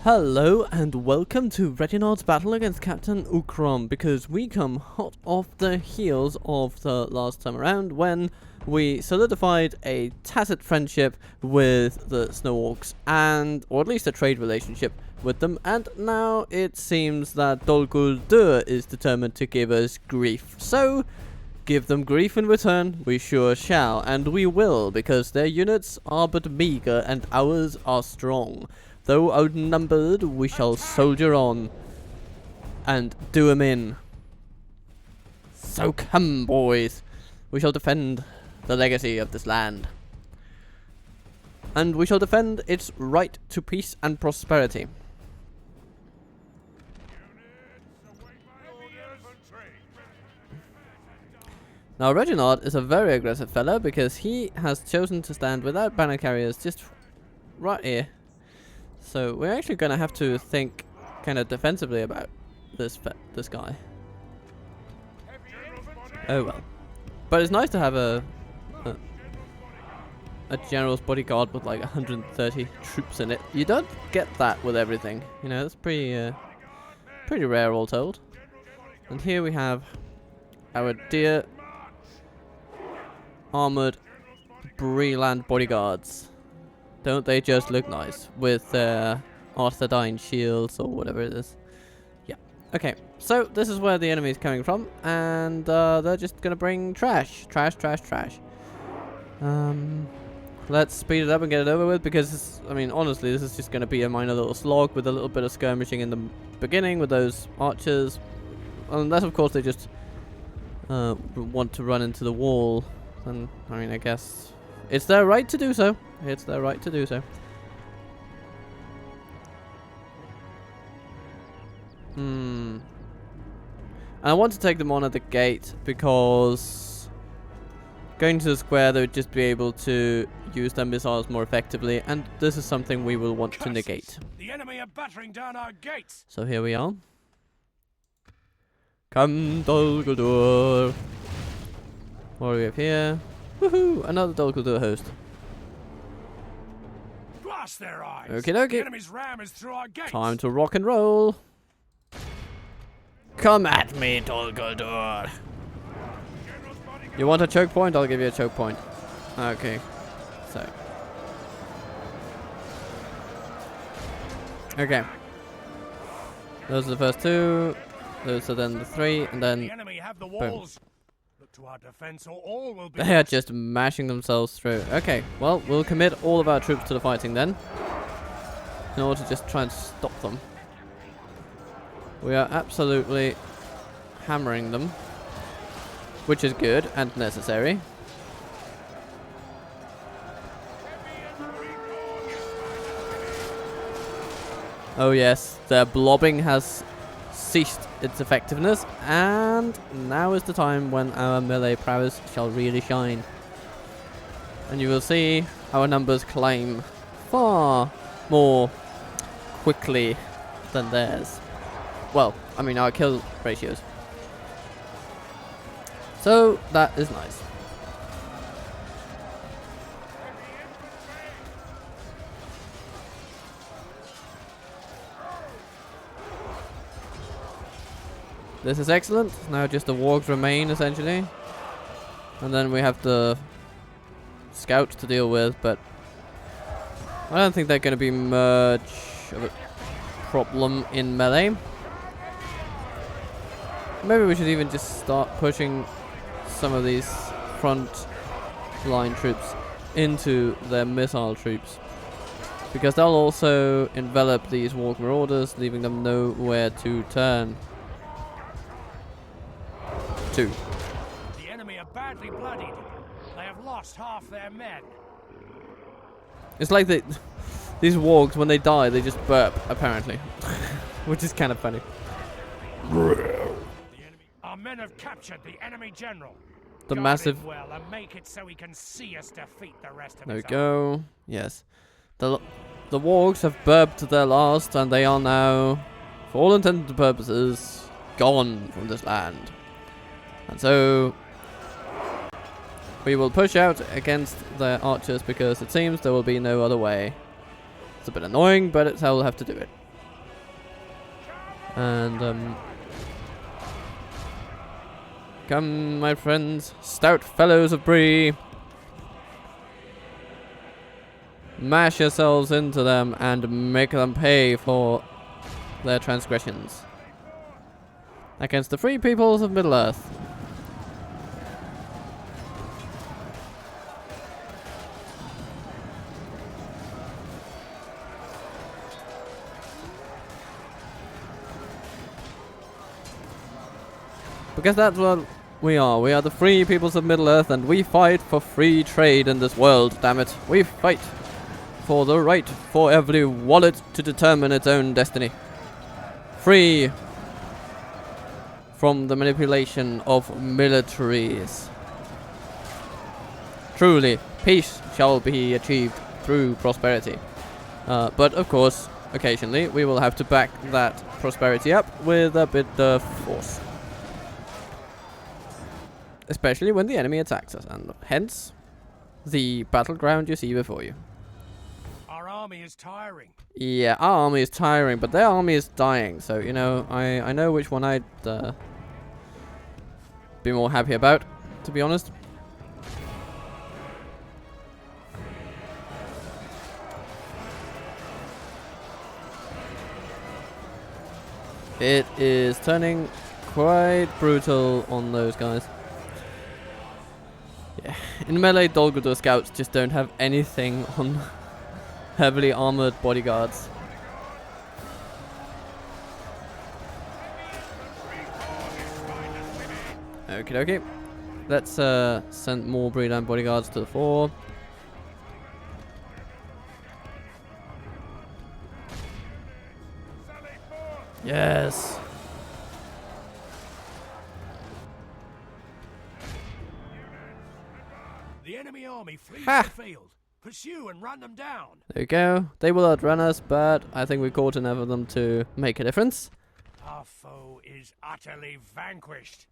Hello and welcome to Reginald's battle against Captain Ukram, because we come hot off the heels of the last time around when we solidified a tacit friendship with the Snow Orcs, or at least a trade relationship with them, and now it seems that Dol Guldur is determined to give us grief. So, give them grief in return, we sure shall, and we will, because their units are but meager and ours are strong. Though outnumbered, we shall soldier on and do 'em in. So come, boys. We shall defend the legacy of this land. And we shall defend its right to peace and prosperity. Now, Reginald is a very aggressive fella because he has chosen to stand without banner carriers just right here. So we're actually going to have to think kind of defensively about this guy. Oh well. But it's nice to have a general's bodyguard with like 130 troops in it. You don't get that with everything. You know, it's pretty rare, all told. And here we have our dear armored Bree land bodyguards. Don't they just look nice with their Arthurdine shields or whatever it is? Yeah. Okay, so this is where the enemy is coming from, and they're just gonna bring trash. Let's speed it up and get it over with, because I mean, honestly, this is just gonna be a minor little slog with a little bit of skirmishing in the beginning with those archers, unless of course they just want to run into the wall. And I mean, I guess it's their right to do so. It's their right to do so. And I want to take them on at the gate because going to the square, they would just be able to use their missiles more effectively, and this is something we will want to negate. The enemy are battering down our gates. So here we are. Come, Dol Guldur. What do we have here? Woohoo! Another Dol Guldur host. Blast their eyes. Okie dokie. The enemy's ram is through our gates. Time to rock and roll. Come at me, Dol Guldur. You want a choke point? I'll give you a choke point. Okay. So. Okay. Those are the first two. Those are then the three, and then the enemy have the walls. Look to our defense, or all will be. They are just mashing themselves through. Okay, well, we'll commit all of our troops to the fighting then, in order to just try and stop them. We are absolutely hammering them, which is good and necessary. Oh yes, their blobbing has ceased its effectiveness, and now is the time when our melee prowess shall really shine. And you will see our numbers climb far more quickly than theirs. Well, I mean our kill ratios. So that is nice. This is excellent. Now just the wargs remain, essentially. And then we have the scouts to deal with, but I don't think they're going to be much of a problem in melee. Maybe we should even just start pushing some of these front line troops into their missile troops, because they'll also envelop these warg marauders, leaving them nowhere to turn. The enemy are badly bloodied. They have lost half their men. It's like these wargs, when they die, they just burp, apparently. Which is kind of funny. Our men have captured the enemy general. The Guard massive... him well and make it so he can see us defeat the rest of There we his go. Yes. The wargs have burped their last, and they are now, for all intents and purposes, gone from this land. And so we will push out against their archers, because it seems there will be no other way. It's a bit annoying, but it's how we'll have to do it. And come, my friends, stout fellows of Bree. Mash yourselves into them and make them pay for their transgressions against the free peoples of Middle-earth. Because that's what we are. We are the free peoples of Middle-earth, and we fight for free trade in this world, damn it. We fight for the right for every wallet to determine its own destiny. Free from the manipulation of militaries. Truly, peace shall be achieved through prosperity. But of course, occasionally, we will have to back that prosperity up with a bit of force. Especially when the enemy attacks us, and hence, the battleground you see before you. Our army is tiring. Yeah, our army is tiring, but their army is dying, so, you know, I know which one I'd be more happy about, to be honest. It is turning quite brutal on those guys. Yeah, in melee, Dol Guldur scouts just don't have anything on heavily armored bodyguards. Okie dokie. Let's send more Breeline bodyguards to the fore. Yes. The enemy army flees Ha! the field. Pursue and run them down. There we go. They will outrun us, but I think we caught enough of them to make a difference. Our foe is utterly vanquished.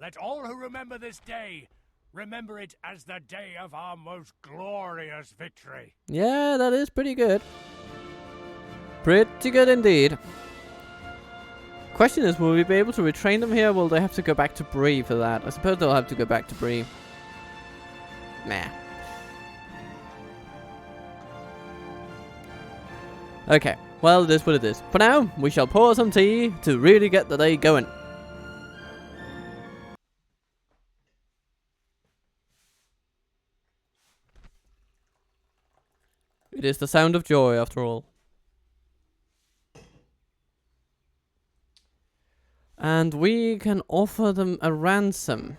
Let all who remember this day remember it as the day of our most glorious victory. Yeah, that is pretty good. Pretty good indeed. Question is, will we be able to retrain them here? Will they have to go back to Bree for that? I suppose they'll have to go back to Bree. Nah. Okay, well, it is what it is. For now, we shall pour some tea to really get the day going. It is the sound of joy, after all. And we can offer them a ransom.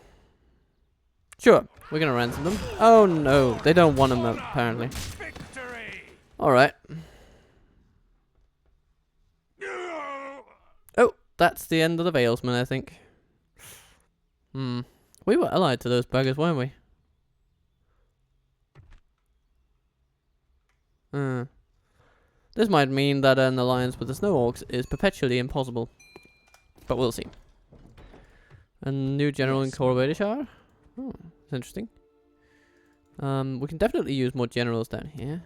Sure, we're gonna ransom them. Oh no, they don't want them apparently. Alright. Oh, that's the end of the Valesmen, I think. We were allied to those buggers, weren't we? This might mean that an alliance with the Snow Orcs is perpetually impossible. But we'll see. A new general in Korvedishar? Oh, that's interesting. We can definitely use more generals down here.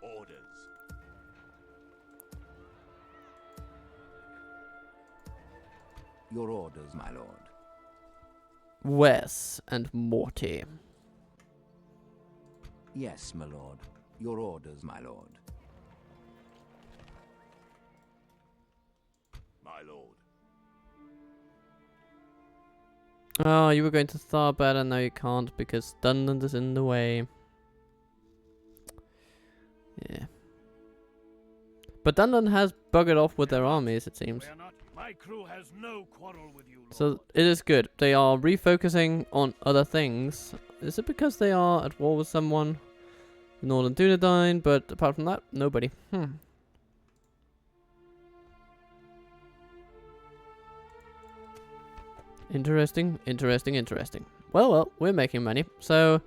Orders. Your orders, my lord. Wes and Morty. Yes, my lord. Your orders, my lord. My lord. Oh, you were going to Tharbad and now you can't because Dunland is in the way. Yeah. But Dunland has buggered off with their armies, it seems. My crew has no quarrel with you, Lord. So it is good. They are refocusing on other things. Is it because they are at war with someone? Northern Dunedain, but apart from that, nobody. Interesting, interesting, interesting. Well, we're making money, so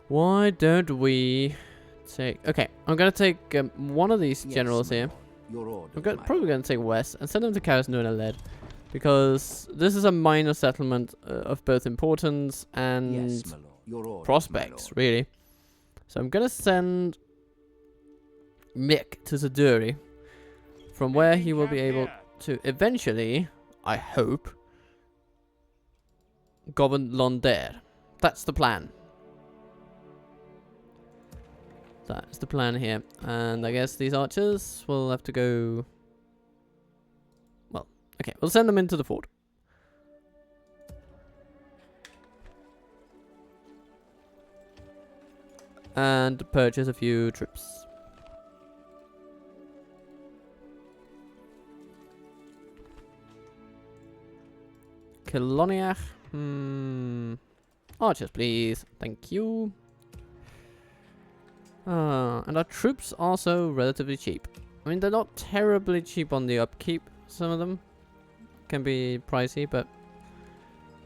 why don't we take... Okay, I'm gonna take one of these generals here. Your orders, I'm probably gonna take West and send them to Karis Nuna Led, because this is a minor settlement of both importance and yes, my lord. Your orders, prospects, really. So I'm gonna send Mick to Zaduri, from where he will be able to eventually, I hope, govern Londere. That's the plan. That's the plan here. And I guess these archers will have to go... Well, okay, we'll send them into the fort. And purchase a few troops. Kiloniach. Archers, please. Thank you. And our troops are also relatively cheap. I mean, they're not terribly cheap on the upkeep. Some of them can be pricey, but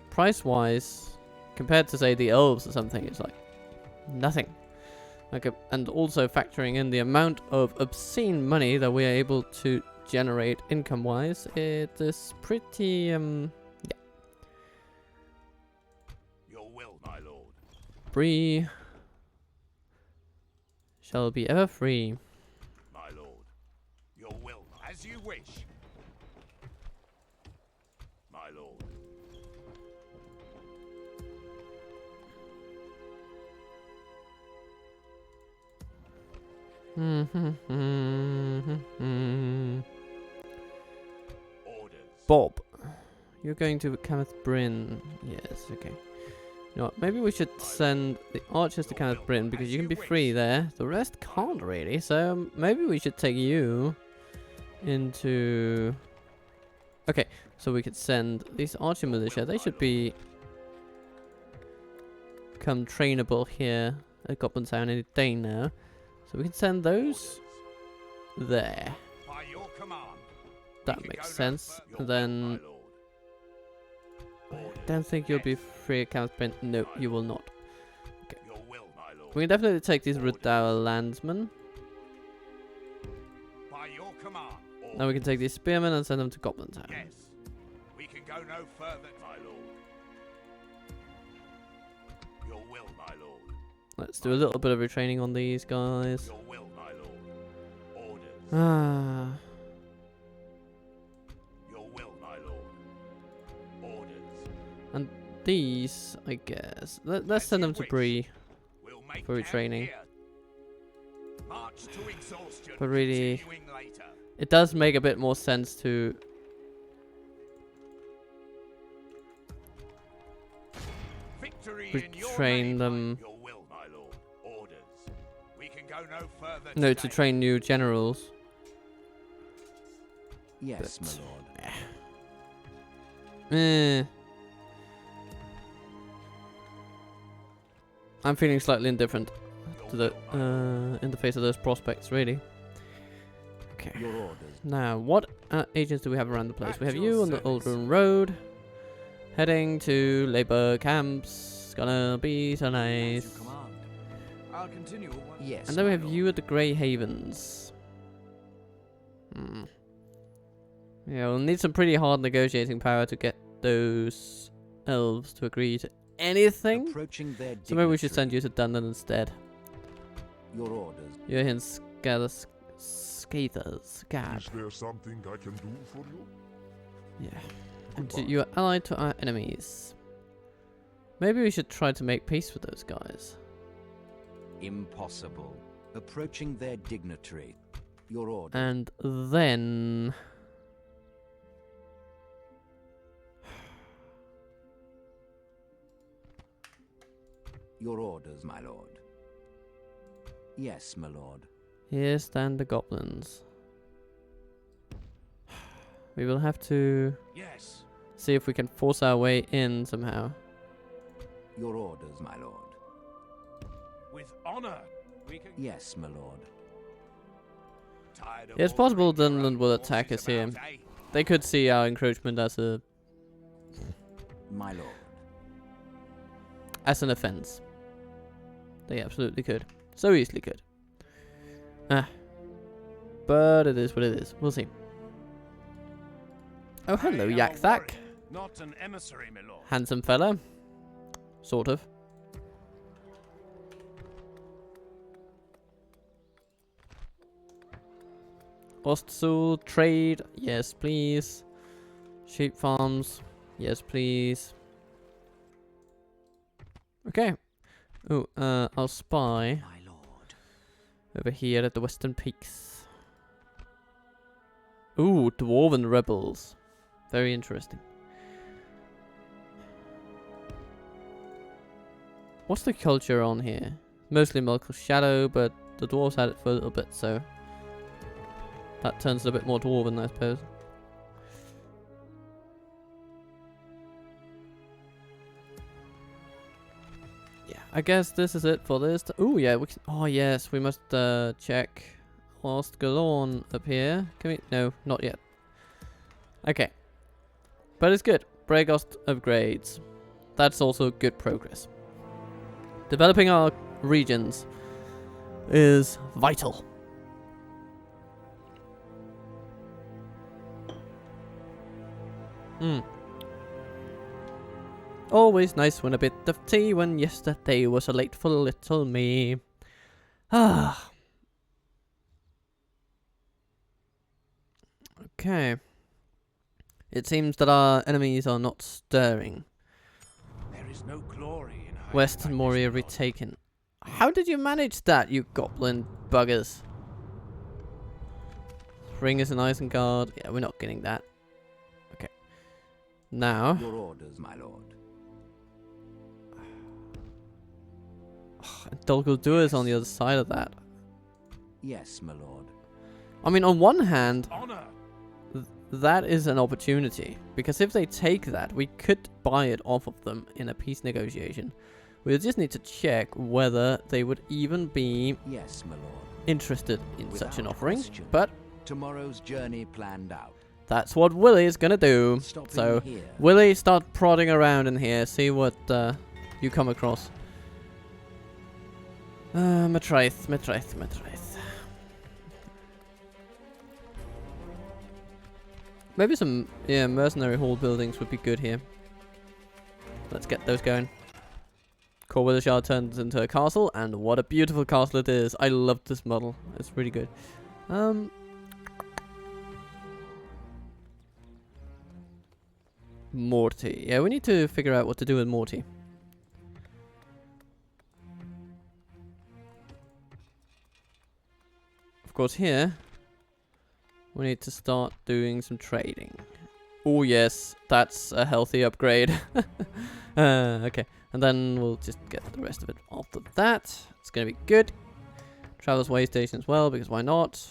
price-wise, compared to, say, the elves or something, it's like nothing. Okay, and also factoring in the amount of obscene money that we are able to generate income-wise, it is pretty, yeah. Your will, my lord. Bree shall be ever free. My lord. Your will, as you wish. My lord. Orders. Bob, you're going to Kenneth Bryn. Yes, okay. You know what, maybe we should send the archers to Kenneth Bryn because you can be free there. The rest can't really, so maybe we should take you into... Okay, so we could send these archer militia. They should be become trainable here at Goblin Town any day now. So we can send those there. By your command. That makes sense. And then I don't think you'll be free at Kenneth Bryn. No, you will not. Okay. Your will, my lord. We can definitely take these Redoubt landsmen. By your command. Now we can take these spearmen and send them to Goblin Town. Yes. We can go no further, my lord. Your will, my lord. Let's do a little bit of retraining on these guys. Your will, my lord. Orders. Ah. Your will, my lord. Orders. And these, I guess. Let's send them to Bree We'll make for retraining. camp here. March to exhaustion. But really, Continuing later. it does make a bit more sense to Victory in your retrain name, them. Your will, my lord. Orders. We can go no further. No, to today. train new generals. Yes, But- my lord. I'm feeling slightly indifferent Your to the will, my lord. in the face of those prospects, really. Okay. Your orders. Now, what agents do we have around the place? At We have your you on the Old service. Ruin Road, heading to labor camps. It's gonna be so As you nice. command. I'll continue. Yes. And then we my have lord. you at the Grey Havens. Yeah, we'll need some pretty hard negotiating power to get those elves to agree to anything. Approaching their So maybe we should dignitary. send you to Dundon instead. Your orders. You're in Scathers. Gab. Is there something I can do for you? Yeah. And you are allied to our enemies. Maybe we should try to make peace with those guys. Impossible. Approaching their dignitary. Your orders. And then... Your orders, my lord. Yes, my lord. Here stand the goblins. We will have to Yes. see if we can force our way in somehow. Your orders, my lord. With honor. We can. Yes, my lord. Tired of Yeah, it's possible ordering your Dunland own will attack forces us here. about, eh? They could see our encroachment as an My lord. offense. They absolutely could. So easily could. But it is what it is. We'll see. Oh, hello, I am a Yak Thak. warrior, not an emissary, my lord. Handsome fella. Sort of. Ostsul, trade, yes please. Sheep farms, yes please. Okay. Oh, I'll spy My lord. over here at the Western Peaks. Ooh, Dwarven rebels. Very interesting. What's the culture on here? Mostly Milk Shadow, but the dwarves had it for a little bit, so that turns it a bit more dwarven, I suppose. Yeah, I guess this is it for this. Oh yeah, we can, oh yes, we must check Ostgalorn up here. Can we? No, not yet. Okay, but it's good. Bregost upgrades. That's also good progress. Developing our regions is vital. Always nice when a bit of tea when yesterday was late for little me. Ah. Okay. It seems that our enemies are not stirring. There is no glory in hiding West like this, Moria my lord. retaken. How did you manage that, you goblin buggers? Ring is an Isengard. Yeah, we're not getting that. Okay. Now. Your orders, my lord. Dol Guldur is on the other side of that. Yes, my lord. I mean, on one hand, Honor. that is an opportunity. Because if they take that, we could buy it off of them in a peace negotiation. We just need to check whether they would even be Yes, my lord. interested in such an Without offering. question. But Tomorrow's journey planned out. that's what Willie's gonna do. Stopping So, here. Willie, start prodding around in here. See what you come across. Matraith. Maybe some, mercenary hall buildings would be good here. Let's get those going. Core Withershard turns into a castle, and what a beautiful castle it is. I love this model. It's really good. Morty. Yeah, we need to figure out what to do with Morty. Of course, here we need to start doing some trading. Oh yes, that's a healthy upgrade. Okay, and then we'll just get the rest of it after that. It's gonna be good. Travel's way station as well, because why not?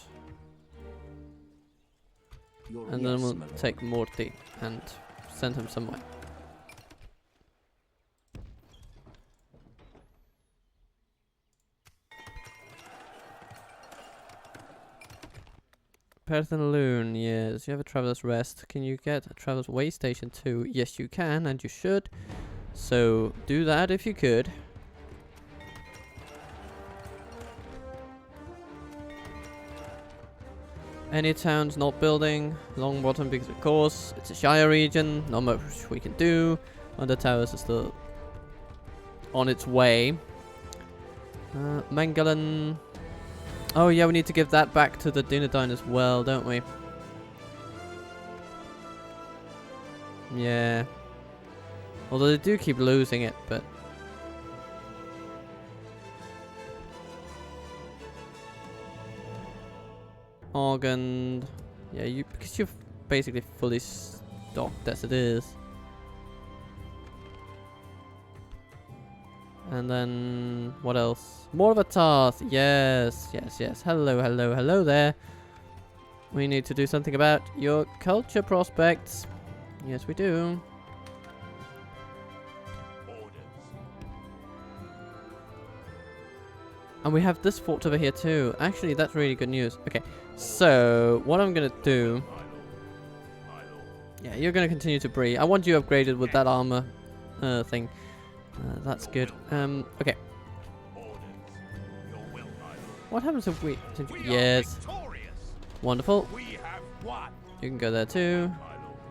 And then we'll take Morty and send him somewhere. Perthenaloon, yes. You have a Traveler's Rest. Can you get a Traveler's Way Station too? Yes, you can, and you should. So, do that if you could. Any towns not building? Longbottom, because of course, it's a Shire region. Not much we can do. Under Towers is still on its way. Mangalan. Oh yeah, we need to give that back to the Dunedain as well, don't we? Yeah. Although they do keep losing it, but... Organ... Yeah, you because you're basically fully stocked as it is. And then, what else? More of a Tarth. Yes, yes, yes. Hello, hello, hello there. We need to do something about your culture prospects. Yes, we do. And we have this fort over here too. Actually, that's really good news. Okay, so what I'm going to do... Yeah, you're going to continue to Bree. I want you upgraded with that armor thing. That's good. Okay. What happens if we... Yes. Wonderful. You can go there too.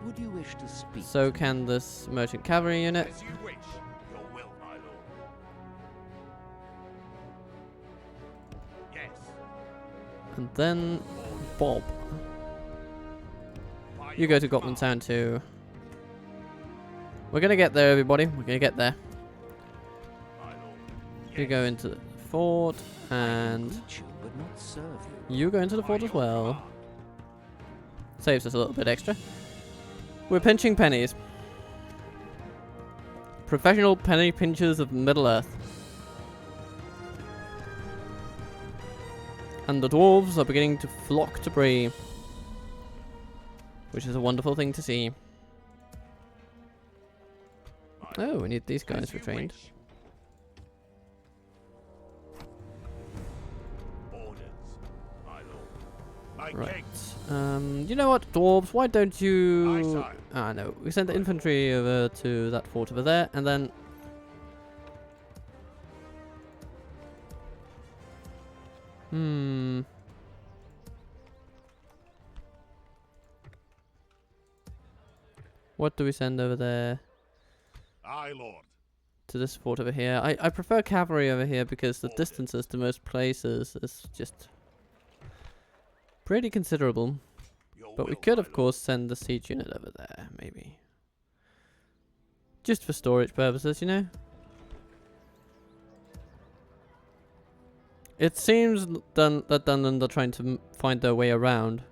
Would you wish to speak? So can this merchant cavalry unit. And then Bob. You go to Goblin Town too. We're gonna get there, everybody. We're gonna get there. You go into the fort, and you go into the fort as well. Saves us a little bit extra. We're pinching pennies. Professional penny pinchers of Middle-earth. And the dwarves are beginning to flock to Bree, which is a wonderful thing to see. Oh, we need these guys retrained. Right. You know what, dwarves? Why don't you... Ah, no. We send the infantry over to that fort over there, and then... What do we send over there? Aye, Lord. To this fort over here. I prefer cavalry over here because the distances to most places is just pretty considerable. But we could, of course, send the siege unit over there, maybe. Just for storage purposes, you know? It seems that Dunland are trying to find their way around.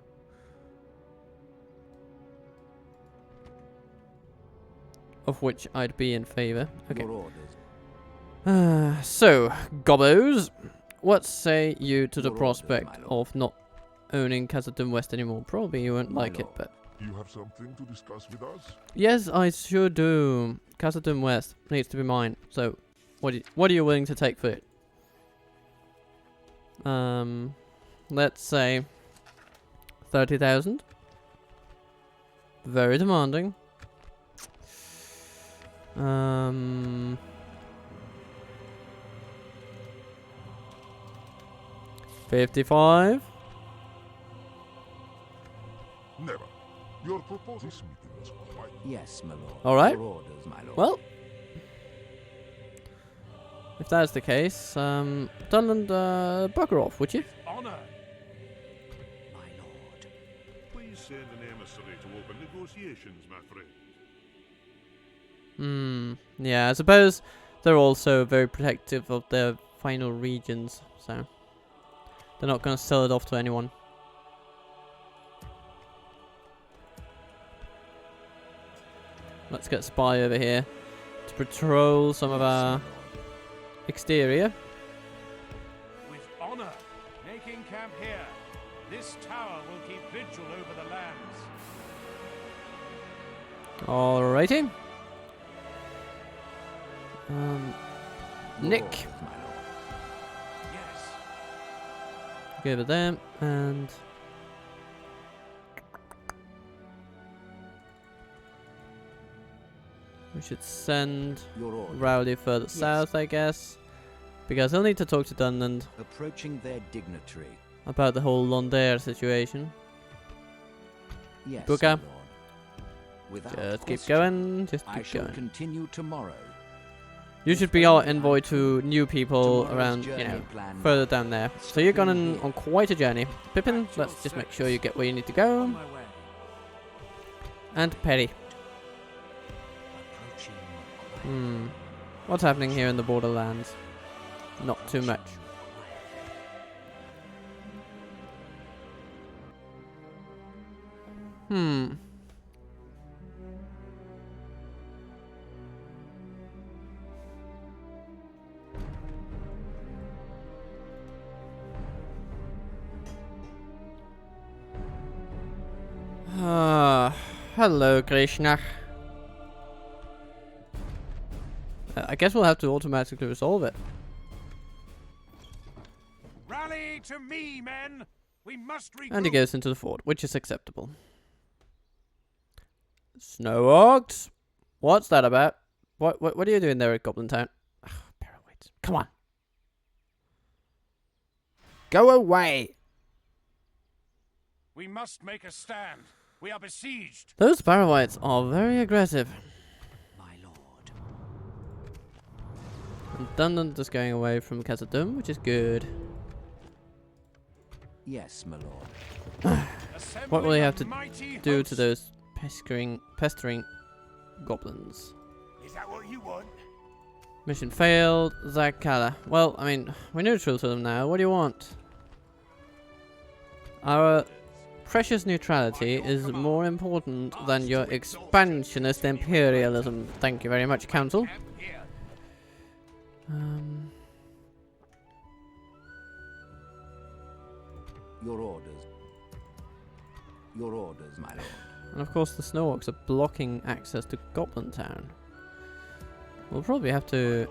Of which I'd be in favour. Okay. So, gobbos, what say you to the prospect of not owning Khazad-dûm West anymore? Probably you won't like it, but... You have something to discuss with us? Yes, I sure do. Khazad-dûm West needs to be mine. So, what are you willing to take for it? Let's say 30,000. Very demanding. 55. Never. Your proposal this meeting is quite... Yes, my lord. All right. Your orders, my lord. Well, if that's the case, Dunland, bugger off, would you? Honor. My lord. Please send an emissary to open negotiations, my friend. Yeah, I suppose they're also very protective of their final regions, so they're not going to sell it off to anyone. Let's get Spy over here to patrol some of our exterior. With honor, making camp here. This tower will keep vigil over the lands. Alrighty. Nick. Your orders, my lord. Yes. Go over there, and we should send Your orders. Rowley further south, I guess, because he'll need to talk to Dunland Approaching their dignitary. about the whole Londair situation. Yes, Booker. my lord. Without Just keep question. going, just I keep shall going. continue tomorrow. You should be our envoy to new people Tomorrow's around, you journey know, plan. further down there. So you're going here. on quite a journey. Pippin, let's just make sure you get where you need to go. On my way. And Perry. Approaching. What's happening here in the borderlands? Not too much. Hello, Krishna. I guess we'll have to automatically resolve it. Rally to me, men. We must regroup. And he goes into the fort, which is acceptable. Snow orcs? What's that about? What are you doing there at Goblin Town? Ugh, Parawaits. Come on. Go away. We must make a stand. We are besieged. Those Parawites are very aggressive. My lord. And Dunland is going away from Khazad-dûm, which is good. Yes, my lord. What will they have to Mighty do to host. those pestering goblins? Is that what you want? Mission failed. Zakala. Well, I mean, we're neutral to them now. What do you want? Our precious neutrality is more important than your expansionist imperialism. Thank you very much, Council. Camp here. Your orders. Your orders, my lord. And of course the snow orcs are blocking access to Goblin Town. We'll probably have to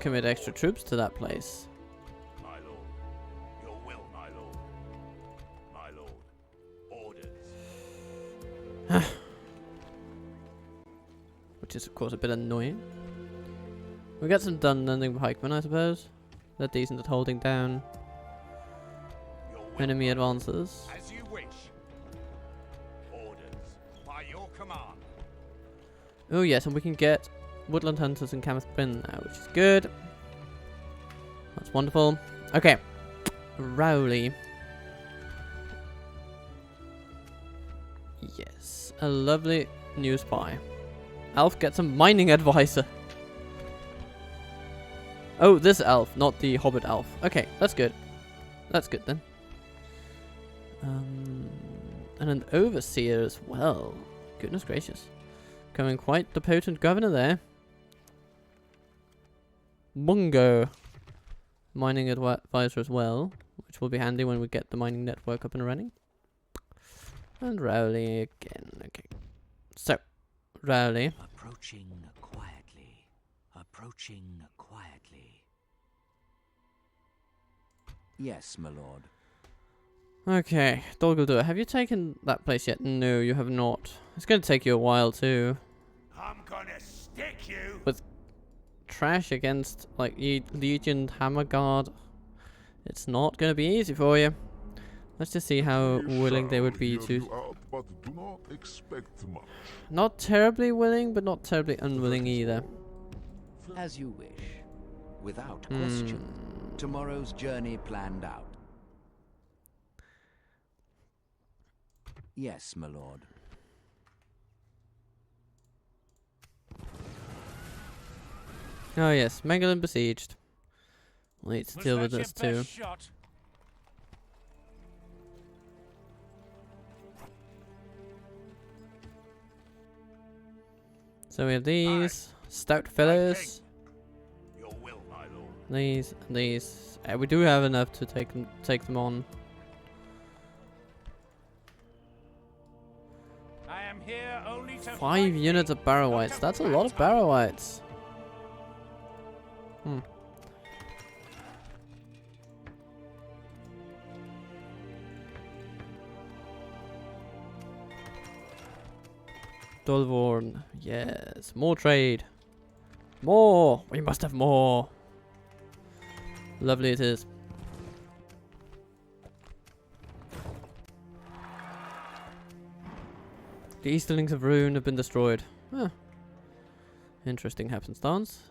commit extra troops to that place. My lord. Your will, my lord. My lord. Orders. Which is of course a bit annoying. We got some Dunlending pikemen, I suppose. They're decent at holding down Your will, enemy advances. as you wish. Orders by your command. Oh yes, and we can get Woodland Hunters and Cameth Bryn now, which is good. That's wonderful. Okay. Rowley. Yes. A lovely new spy. Elf gets a mining advisor. Oh, this elf, not the hobbit elf. Okay, that's good. That's good then. And an overseer as well. Goodness gracious. Becoming quite the potent governor there. Mungo. Mining advisor as well, which will be handy when we get the mining network up and running. And Rowley again. Okay. So, Rowley. Approaching quietly. Approaching quietly. Yes, my lord. Okay, Dolguldur, have you taken that place yet? No, you have not. It's going to take you a while too. I'm gonna stick you. Trash against, like, Legion Hammer Guard. It's not going to be easy for you. Let's just see how We willing they shall would be hear to... you out, but do not expect much. Not terribly willing, but not terribly unwilling either. As you wish. Without question. Tomorrow's journey planned out. Yes, my lord. Oh yes, Megalon besieged. We'll need to Was deal that with your this too. best shot? So we have these stout fellows. Your will, my lord. These. We do have enough to take them on. I am here only to 5 units of Barrow-wights. That's a lot of Barrow-wights. Dolvorn. Yes. More trade. More. We must have more. Lovely it is. The Easterlings of Rune have been destroyed. Huh. Interesting happenstance.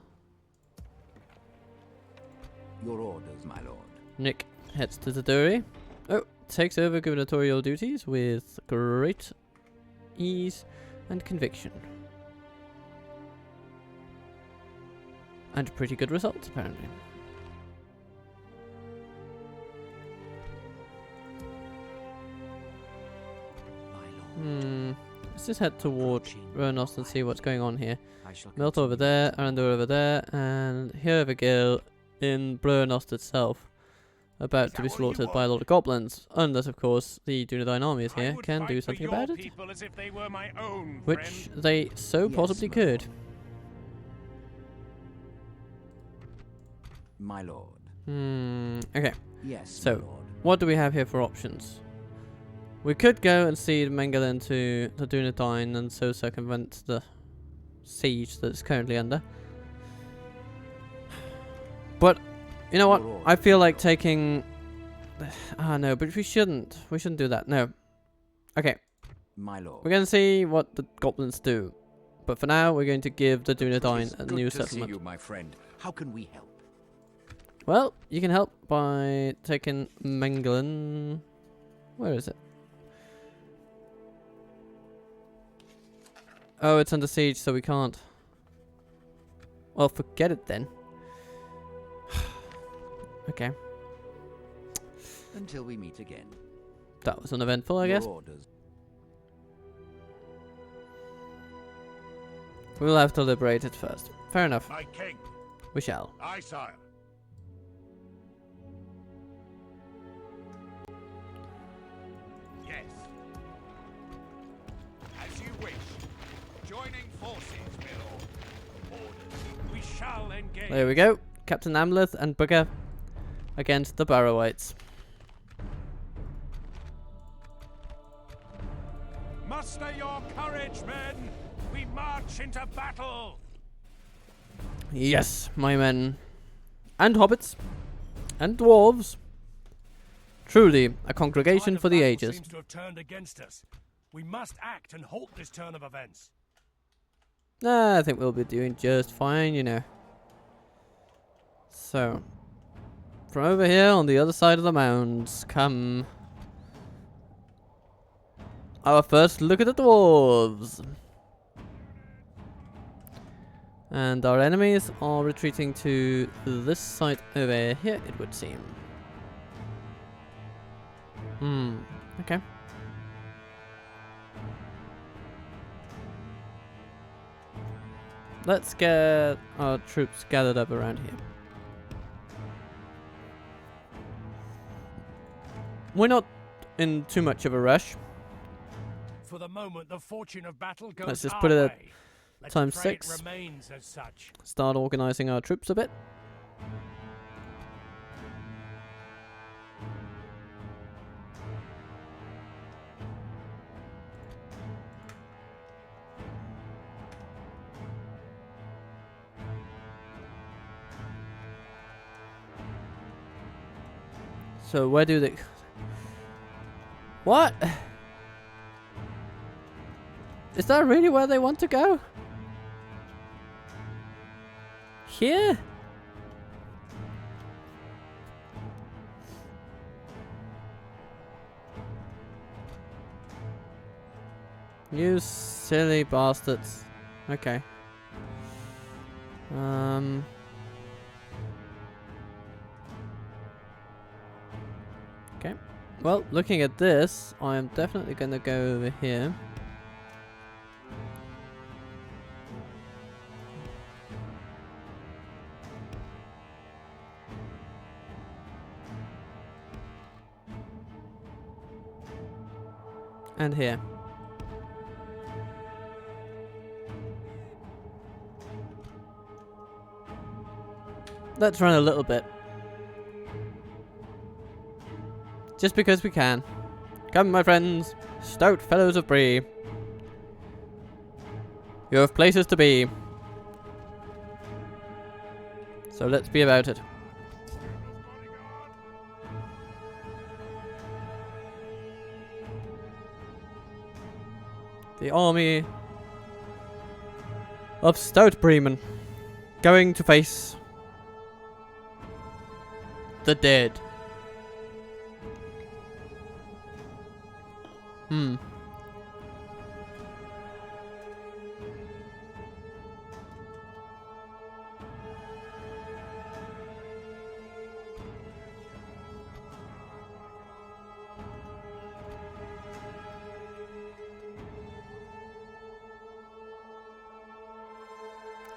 Your orders, my lord. Nick heads to Zaduri. Oh, takes over gubernatorial duties with great ease and conviction. And pretty good results, apparently. My lord. Let's just head toward Ronos and see what's going on here. I shall Melt over there, Arandor over there, and Hervigil in Brunost itself. About to be slaughtered by a lot of goblins. Unless, of course, the Dunedain armies I here would can fight do for something your about it. people as if they were my own, Which friend. they so Yes, possibly my could. lord. My lord. Okay. Yes, So, my lord. what do we have here for options? We could go and cede Mengelin to the Dunedain and so circumvent the siege that it's currently under. But, you know what? Your I feel like taking... no, but we shouldn't. We shouldn't do that. No. Okay. My lord. We're going to see what the goblins do. But for now, we're going to give the Dunedain a Good new to see settlement. you, my friend. How can we help? Well, you can help by taking Menglin. Where is it? Oh, it's under siege, so we can't. Well, forget it then. Okay. Until we meet again. That was uneventful, I Your guess. orders. We'll have to liberate it first. Fair enough. My king. We shall. Aye, sire. Yes. As you wish. Joining forces, my lord. Orders. We shall engage. There we go. Captain Amleth and Booker against the Barrowites. Muster your courage, men. We march into battle. Yes, my men. And hobbits. And dwarves. Truly, a congregation for the ages. Seems to have turned against us. We must act and halt this turn of events. I think we'll be doing just fine, you know. So, from over here on the other side of the mounds, come our first look at the dwarves. And our enemies are retreating to this site over here, it would seem. Okay. Let's get our troops gathered up around here. We're not in too much of a rush. For the moment, the fortune of battle goes Let's just our put it at way. Let's times pray it 6. remains as such. Start organizing our troops a bit. So where do they... What? Is that really where they want to go? Here? You silly bastards. Okay. Okay. Well, looking at this, I am definitely going to go over here. And here. Let's run a little bit. Just because we can. Come, my friends, stout fellows of Bree. You have places to be. So let's be about it. The army of stout Bremen going to face the dead.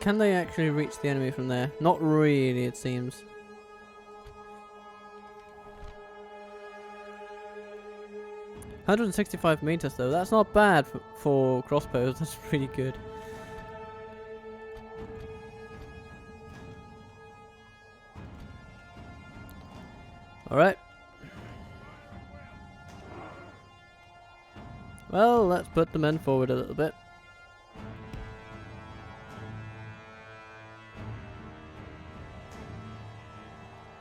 Can they actually reach the enemy from there? Not really, it seems. "165 meters though, that's not bad for crossbows, that's pretty good. Alright. Well, let's put the men forward a little bit.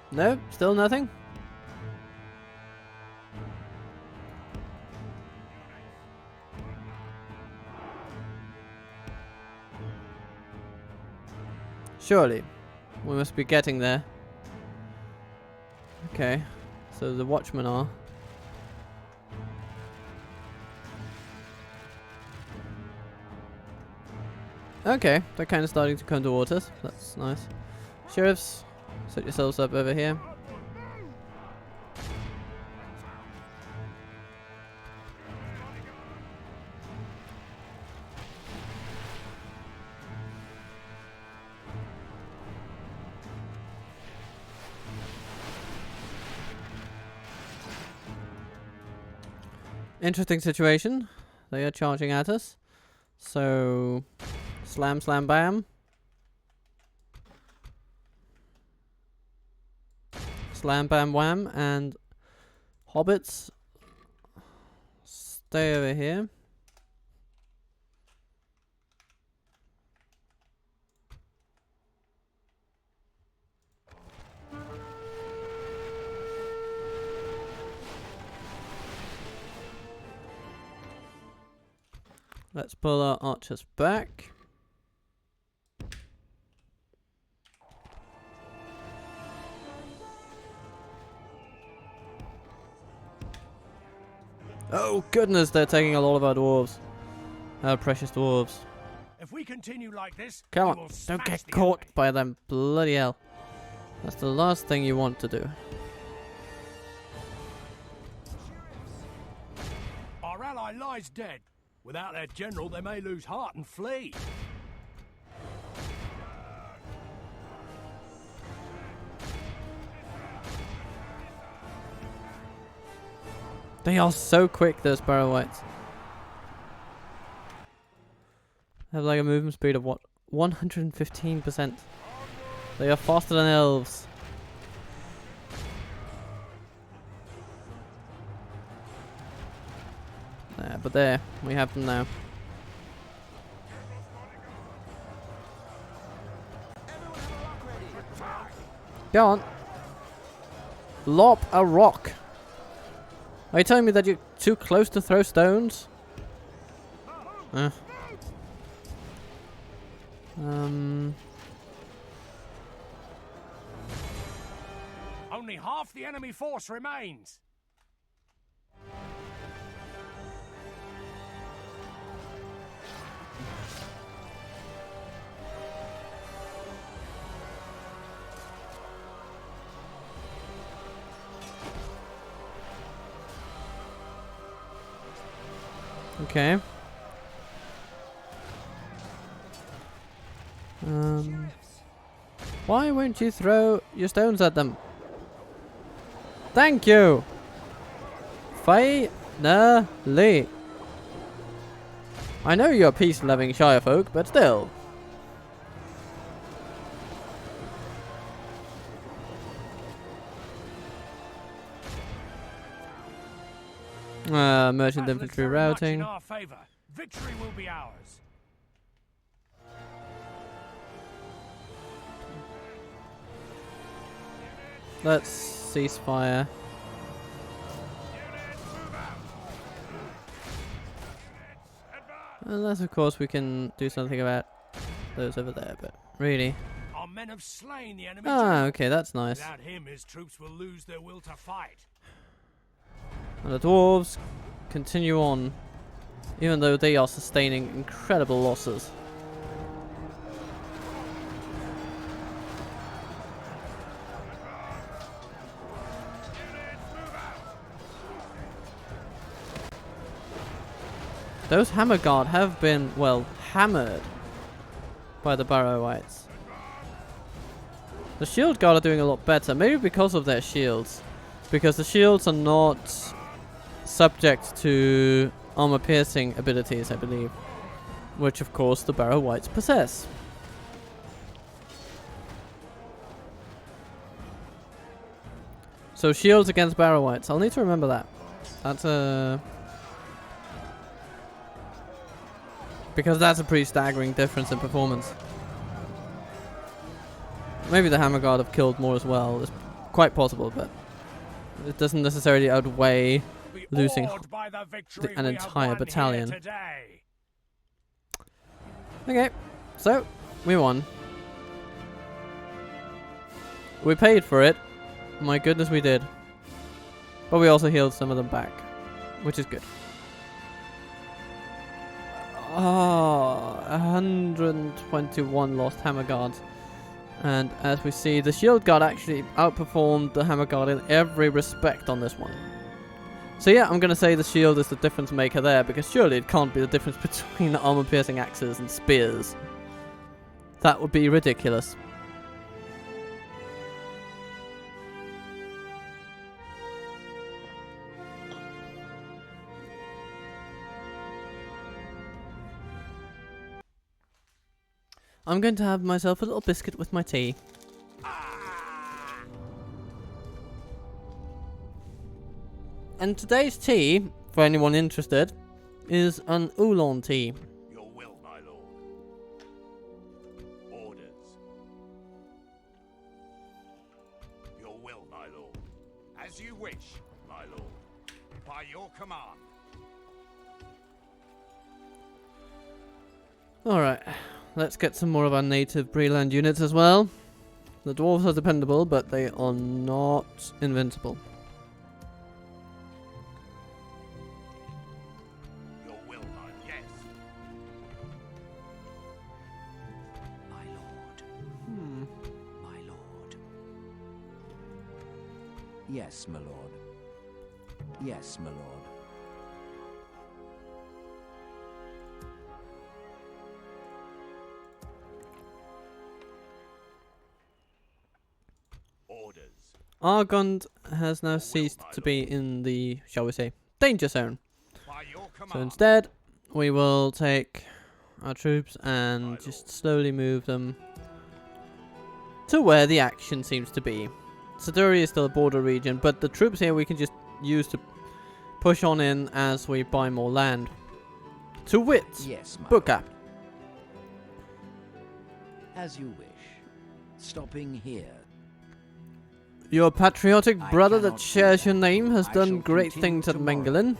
No, still nothing? Surely. We must be getting there. Okay, so the watchmen are. Okay, they're kind of starting to come towards us. That's nice. Sheriffs, set yourselves up over here. Interesting situation. They are charging at us. So, slam, slam, bam. Slam, bam, wham. And hobbits, stay over here. Let's pull our archers back. Oh goodness, they're taking a lot of our dwarves. Our precious dwarves. If we continue like this, Come we on, will don't smash get the caught enemy. by them. Bloody hell. That's the last thing you want to do. Our ally lies dead. Without their general, they may lose heart and flee. They are so quick, those Sparrow Whites. They have like a movement speed of what? 115%. They are faster than elves. There, but there, we have them now. Go on. Lob a rock. Are you telling me that you're too close to throw stones? Only half the enemy force remains. Okay. Why won't you throw your stones at them? Thank you! Finally! I know you're peace-loving Shire folk, but still. Merchant Battle is infantry very much in routing. our favor. Victory will be ours. Let's cease fire. Unless, of course, we can do something about those over there, but really. Our men have slain the enemy. Ah, general. okay, that's nice. Without him, his troops will lose their will to fight. And the dwarves continue on, even though they are sustaining incredible losses. Those hammer guard have been, well, hammered by the Barrow Whites. The shield guard are doing a lot better, maybe because of their shields. Because the shields are not subject to armor piercing abilities, I believe. Which, of course, the Barrow Whites possess. So shields against Barrow Whites. I'll need to remember that. That's a... because that's a pretty staggering difference in performance. Maybe the Hammer Guard have killed more as well. It's quite possible, but it doesn't necessarily outweigh losing an entire battalion. Okay, so we won. We paid for it, My goodness, we did. But we also healed some of them back, which is good. Oh, 121 lost hammer guards. And as we see, the shield guard actually outperformed the hammer guard in every respect on this one. So yeah, I'm going to say the shield is the difference maker there, because surely it can't be the difference between armor-piercing axes and spears. That would be ridiculous. I'm going to have myself a little biscuit with my tea. And today's tea, for anyone interested, is an oolong tea. Your will, my lord. Orders. Your will, my lord. As you wish, my lord. By your command. Alright, let's get some more of our native Breeland units as well. The dwarves are dependable, but they are not invincible. Your will, my yes. My lord. My lord. Yes, my lord. Yes, my lord. Orders. Argond has now ceased to be in the, shall we say, danger zone. By your command. So instead, we will take our troops and just slowly move them to where the action seems to be. Saduri is still a border region, but the troops here we can just use to push on in as we buy more land. To wit, Yes, my Buka. As you wish. Stopping here. Your patriotic I brother that cannot do shares your that. name has I done shall great continue things at tomorrow, Mengelin,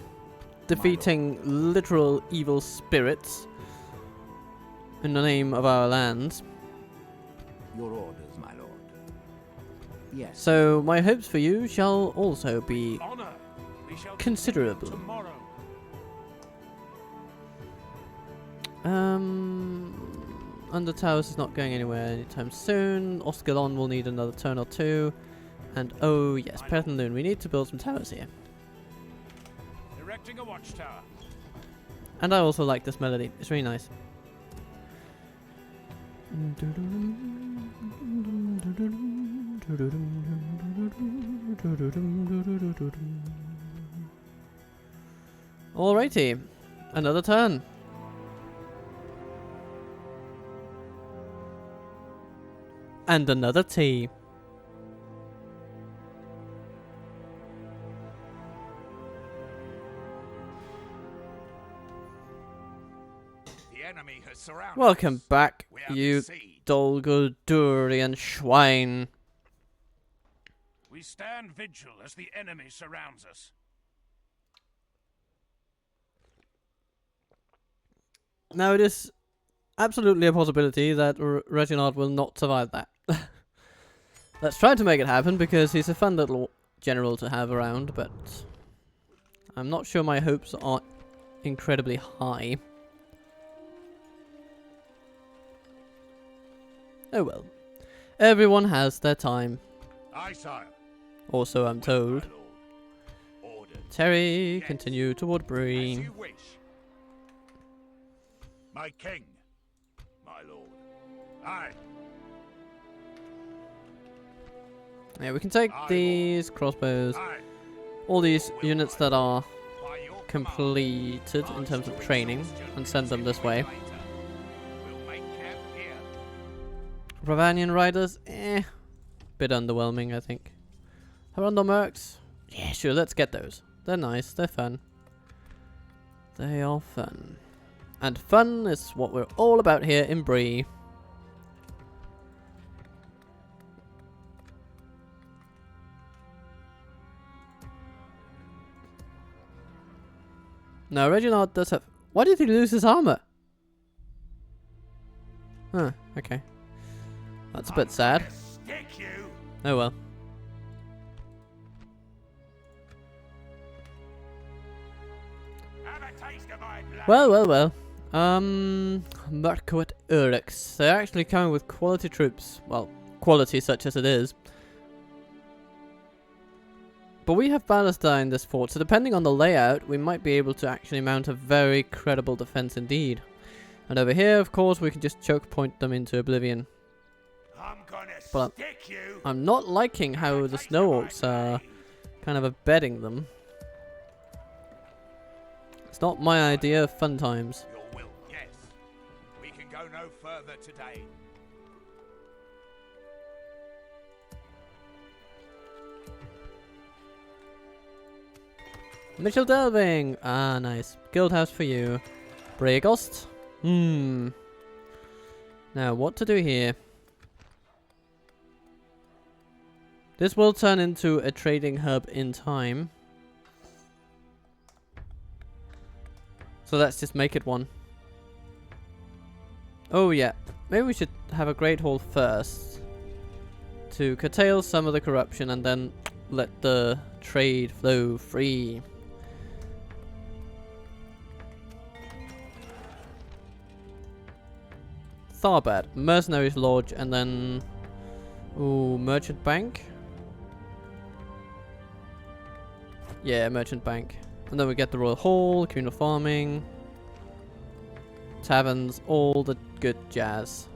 defeating literal evil spirits in the name of our lands. Your orders, my lord. Yes. So my hopes for you shall also be Honor. We shall considerable. tomorrow. Under Towers is not going anywhere anytime soon. Oscalon will need another turn or two. And oh yes, Loon, we need to build some towers here. Erecting a watchtower. And I also like this melody, it's really nice. Alrighty, another turn. And another tea. The enemy has surrounded Welcome us. back, We have you siege. Dolgudurian swine. We stand vigil as the enemy surrounds us. Now it is absolutely a possibility that Reginald will not survive that. Let's try to make it happen because he's a fun little general to have around, but I'm not sure my hopes are incredibly high. Oh well. Everyone has their time. Aye, sire. Also, I'm told. My lord. Orders. Terry, Yes. continue toward As Bree. you wish. My king. My lord. Aye. Yeah, we can take I will. these crossbows, Aye. all these Will units I. that are By your command. completed in March terms of to training exhaustion. and send them this way. Later. We'll make camp here. Ravanian riders, bit underwhelming, I think. Harondo mercs, yeah, sure, let's get those. They're nice, they're fun. They are fun. And fun is what we're all about here in Bree. Now, Reginald does have... Why did he lose his armor? Huh, okay. That's a bit sad. Stick you. Oh well. Well, well, well. Merkwood orcs. They're actually coming with quality troops. Well, quality such as it is. But we have ballista in this fort, so depending on the layout, we might be able to actually mount a very credible defense indeed. And over here, of course, we can just choke point them into oblivion. But I'm not liking how the snow orcs are kind of abetting them. It's not my idea of fun times. Your will, yes. We can go no further today. Mitchell Delving! Ah, nice. Guildhouse for you. Bregost? Now, what to do here? This will turn into a trading hub in time. So let's just make it one. Oh yeah, maybe we should have a Great Hall first. To curtail some of the corruption and then let the trade flow free. Tharbad, Mercenaries Lodge, and then... Ooh, Merchant Bank? Yeah, Merchant Bank. And then we get the Royal Hall, Communal Farming, Taverns, all the good jazz.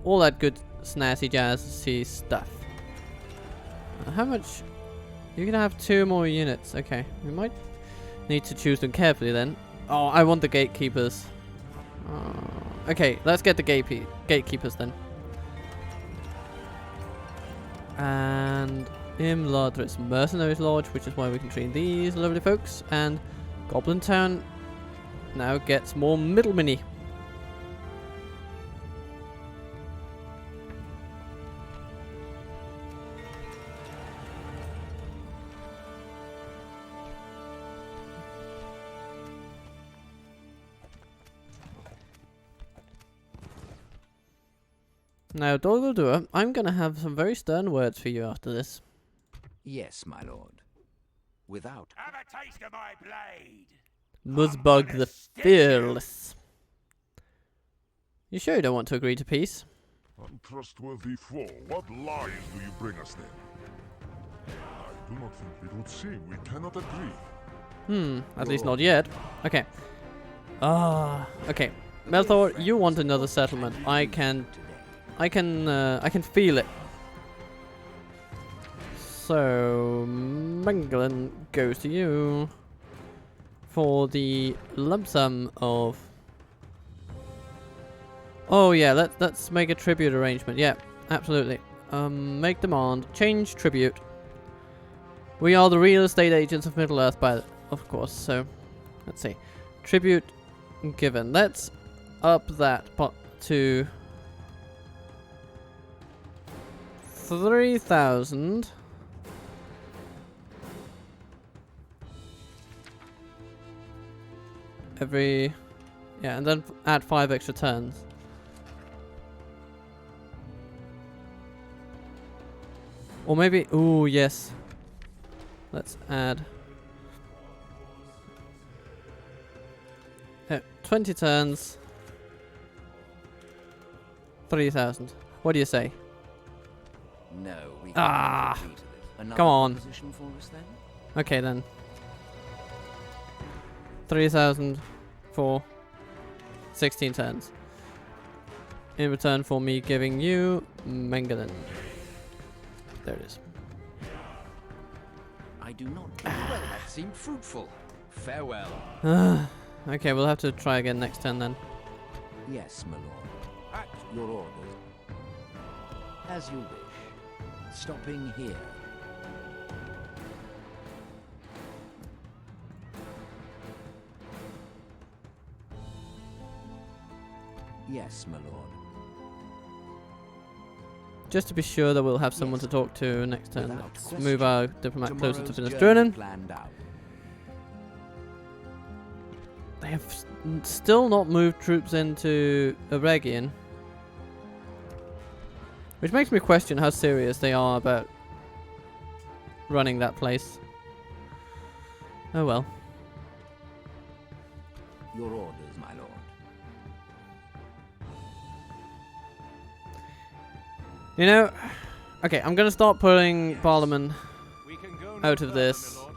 All that good snazzy jazzy stuff. How much? You can have 2 more units. Okay, we might need to choose them carefully then. Oh, I want the gatekeepers. Okay, let's get the gatekeepers then. And Imladris Mercenaries Lodge, which is why we can train these lovely folks. And Goblin Town now gets more middle mini. Now, Dolguldur, I'm gonna have some very stern words for you after this. Yes, my lord. Without Have a taste of my blade. Muzzbug the Fearless. You sure you don't want to agree to peace? Untrustworthy foe, what lies do you bring us then? I do not think it would seem we cannot agree. At least not yet. Okay. Okay. Melthor, you want another settlement. I can feel it. So, Mangalan goes to you for the lump sum of... Oh yeah, let's make a tribute arrangement. Yeah, absolutely. Make demand, change tribute. We are the real estate agents of Middle Earth, of course. So, let's see, tribute given. Let's up that pot to 3,000. Every... Yeah, and then add 5 extra turns. Or maybe... Ooh, yes. Let's add... 20 turns. 3,000. What do you say? no, we Ah, can't agree to this. Another come on. proposition for us then? Okay then. 3,000 for 16 turns. In return for me giving you Mangalan. There it is. I do not. Well, that seemed fruitful. Farewell. Okay, we'll have to try again next turn then. Yes, my lord. At your orders. As you wish. Stopping here. Yes, my lord. Just to be sure that we'll have someone to talk to next turn. Without Let's question. move our diplomat closer to Tomorrow's Finis journey Dronin. planned out. They have still not moved troops into Eregion. Which makes me question how serious they are about running that place. Oh well. Your orders, my lord. You know, okay, I'm gonna start pulling Parliament We can go no out of further, this. my lord.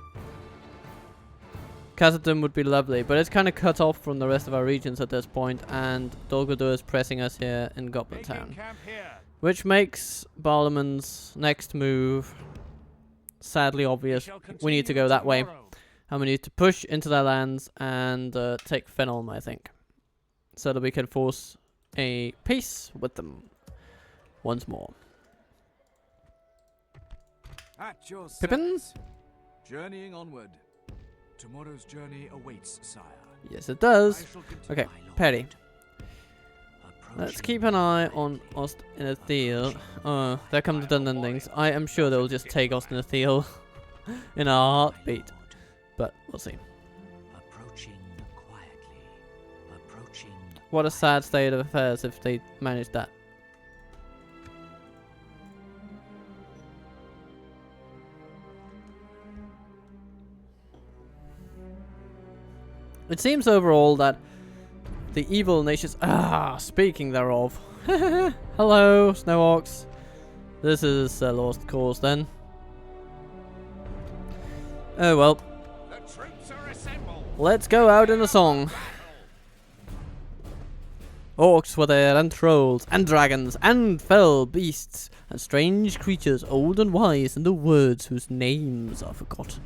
Khazad-dûm would be lovely, but it's kind of cut off from the rest of our regions at this point, and Dol Guldur is pressing us here in Goblin Making Town. camp here. Which makes Barlaman's next move sadly obvious. We need to go that way. And we need to push into their lands and take Fenelm, I think. So that we can force a peace with them once more. At your Pippin? service. Journeying onward. Tomorrow's journey awaits, sire. Yes, it does. I shall continue. Okay, My lord. Perry. Let's keep an eye on Ost-in-Athil. Oh, there come the Dunlendings. I am sure they'll just take Ost-in-Athil in a heartbeat. But we'll see. Approaching quietly. Approaching. What a sad state of affairs if they manage that. It seems overall that the evil nations... speaking thereof. Hello, Snow Orcs. This is a lost cause then. Oh well. The troops are assembled. Let's go out in a song. Orcs were there, and trolls, and dragons, and fell beasts, and strange creatures old and wise, and the words whose names are forgotten.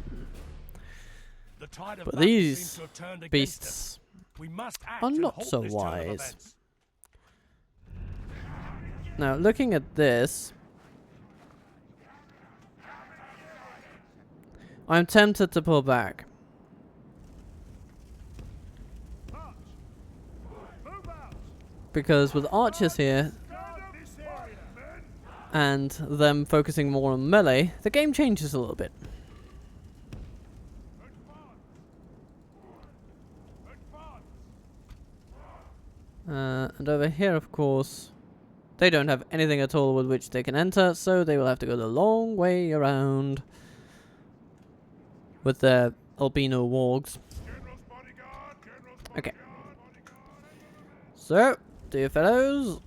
The tide of But battle these seems to have turned against us. beasts We must act are and not halt so this turn of wise. events. Now, looking at this, I'm tempted to pull back. Because with archers here, and them focusing more on melee, the game changes a little bit. And over here, of course, they don't have anything at all with which they can enter, so they will have to go the long way around with their albino wargs. Okay. So, dear fellows,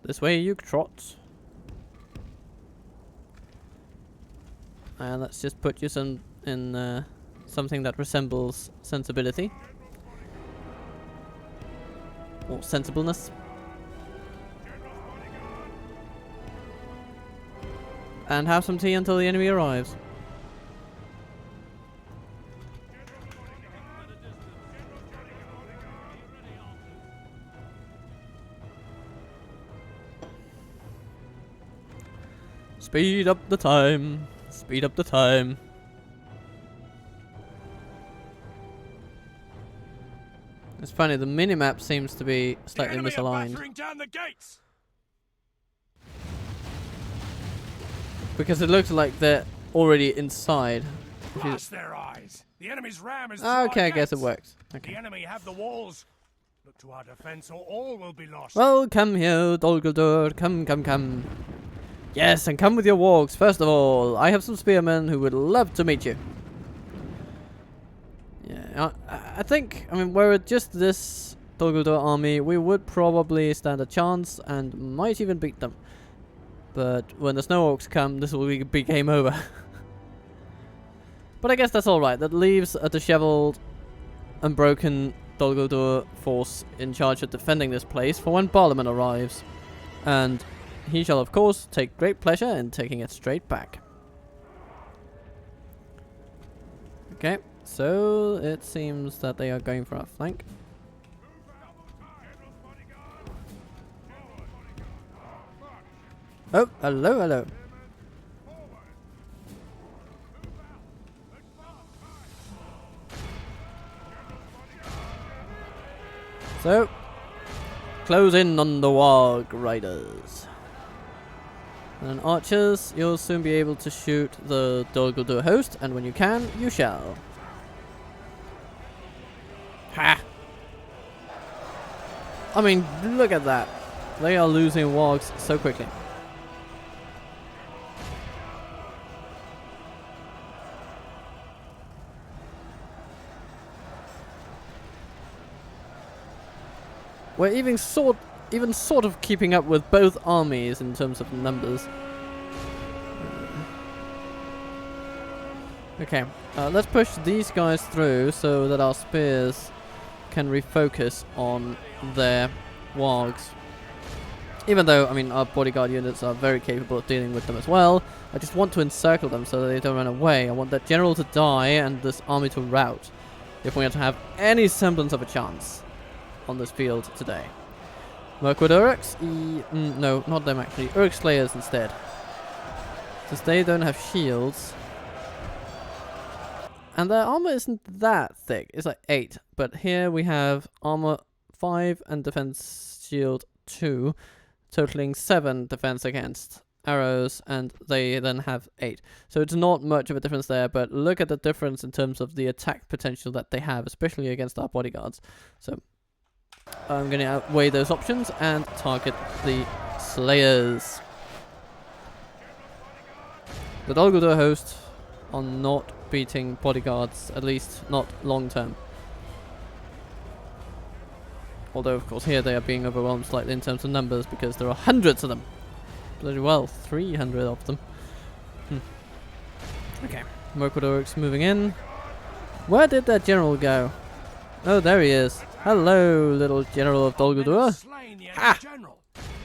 this way you trot. And let's just put you in something that resembles sensibility. Or sensibleness. And have some tea until the enemy arrives. Speed up the time. Speed up the time. It's funny, the minimap seems to be slightly The enemy are misaligned. battering down the gates. Because it looks like they're already inside. If you- Blast their eyes. The enemy's ram is Okay, I guess it works. The Okay. enemy have the walls. Look to our defense or all will be lost. Well, come here, Dol Guldur. Come, come, come. Yes, and come with your wargs. First of all, I have some spearmen who would love to meet you. Yeah, I think, I mean, were it just this Dol Guldur army, we would probably stand a chance and might even beat them. But when the Snow Orcs come, this will be game over. But I guess that's alright. That leaves a disheveled and broken Dol Guldur force in charge of defending this place for when Parliament arrives. And he shall, of course, take great pleasure in taking it straight back. Okay, so it seems that they are going for our flank. Oh, hello, hello. So, close in on the warg riders. And archers, you'll soon be able to shoot the Dol Guldur host, and when you can, you shall. Ha! I mean, look at that. They are losing wargs so quickly. We're even sort of keeping up with both armies in terms of numbers. Okay, let's push these guys through so that our spears can refocus on their wargs. Even though, I mean, our bodyguard units are very capable of dealing with them as well. I just want to encircle them so that they don't run away. I want that general to die and this army to rout if we are to have any semblance of a chance on this field today. Mirkwood Orcs? No, not them actually. Orc Slayers instead. Since they don't have shields. And their armor isn't that thick. It's like 8. But here we have armor 5 and defense shield 2. Totaling 7 defense against arrows. And they then have 8. So it's not much of a difference there. But look at the difference in terms of the attack potential that they have. Especially against our bodyguards. So I'm going to outweigh those options and target the Slayers. The Dol Guldur host are not beating bodyguards, at least not long term. Although, of course, here they are being overwhelmed slightly in terms of numbers because there are hundreds of them. Bloody well, 300 of them. Okay, Mirkwood Orcs moving in. Where did their general go? Oh, there he is. Hello, little general of Dol Guldur. Ah!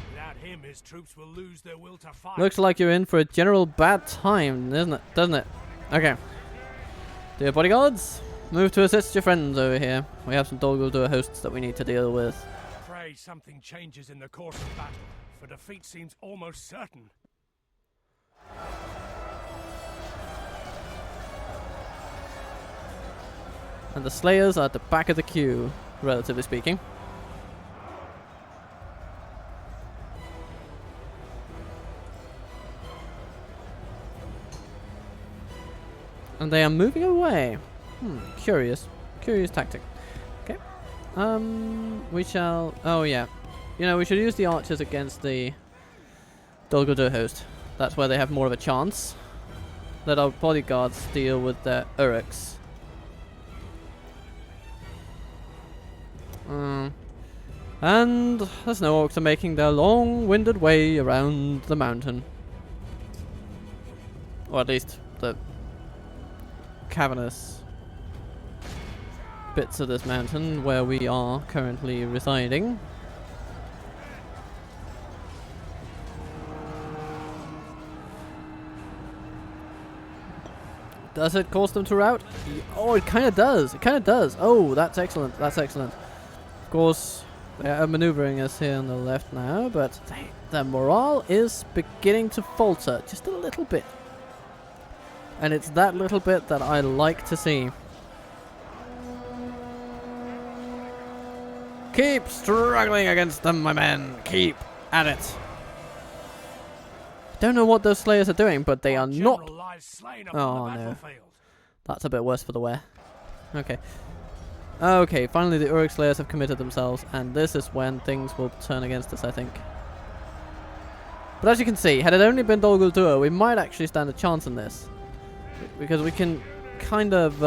Without him, his troops will lose their will to fight. Looks like you're in for a general bad time, doesn't it? Okay. Dear bodyguards, move to assist your friends over here. We have some Dol Guldur hosts that we need to deal with. Pray something changes in the course of battle, for defeat seems almost certain. And the Slayers are at the back of the queue, relatively speaking. And they are moving away. Curious. Curious tactic. Okay. We shall... Oh, yeah. You know, we should use the archers against the Dol Guldur host. That's where they have more of a chance. Let our bodyguards deal with their orcs. And the snow orcs are making their long-winded way around the mountain. Or at least the cavernous bits of this mountain where we are currently residing. Does it cause them to rout? Oh, it kind of does. It kind of does. Oh, that's excellent. That's excellent. Of course, they are maneuvering us here on the left now, but their morale is beginning to falter just a little bit. And it's that little bit that I like to see. Keep struggling against them, my men. Keep at it. Don't know what those Slayers are doing, but they are not... Oh, no. That's a bit worse for the wear. Okay. Okay, finally the Uruk Slayers have committed themselves, and this is when things will turn against us, I think. But as you can see, had it only been Dol Guldur, we might actually stand a chance in this. Because we can kind of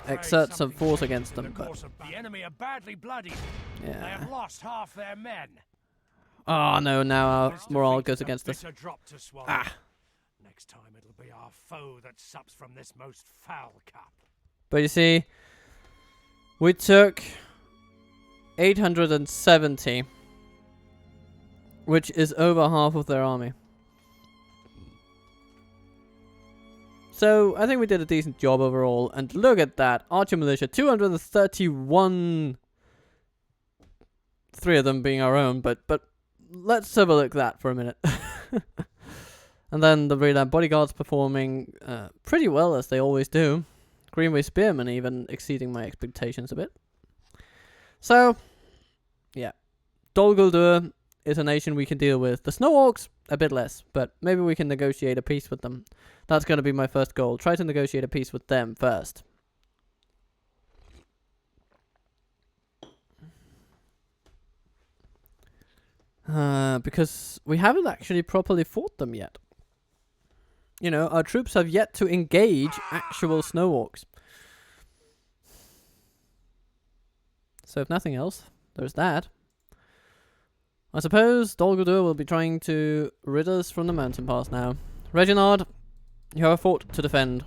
exert some force against them. But the enemy are badly bloodied. Yeah. They have lost half their men. Oh no, now our morale goes against us. Ah. Next time it'll be our foe that sups from this most foul cup. But you see, we took 870, which is over half of their army. So I think we did a decent job overall. And look at that, Archer Militia, 231. 3 of them being our own, but let's have a look at that for a minute. And then the Vreeland Bodyguards performing pretty well, as they always do. Greenway Spearmen even exceeding my expectations a bit. So, yeah. Dol Guldur is a nation we can deal with. The Snow Orcs, a bit less, but maybe we can negotiate a peace with them. That's going to be my first goal. Try to negotiate a peace with them first. Because we haven't actually properly fought them yet. You know, our troops have yet to engage actual Snow Orcs. So if nothing else, there's that. I suppose Dol Guldur will be trying to rid us from the mountain pass now. Reginald, you have a fort to defend.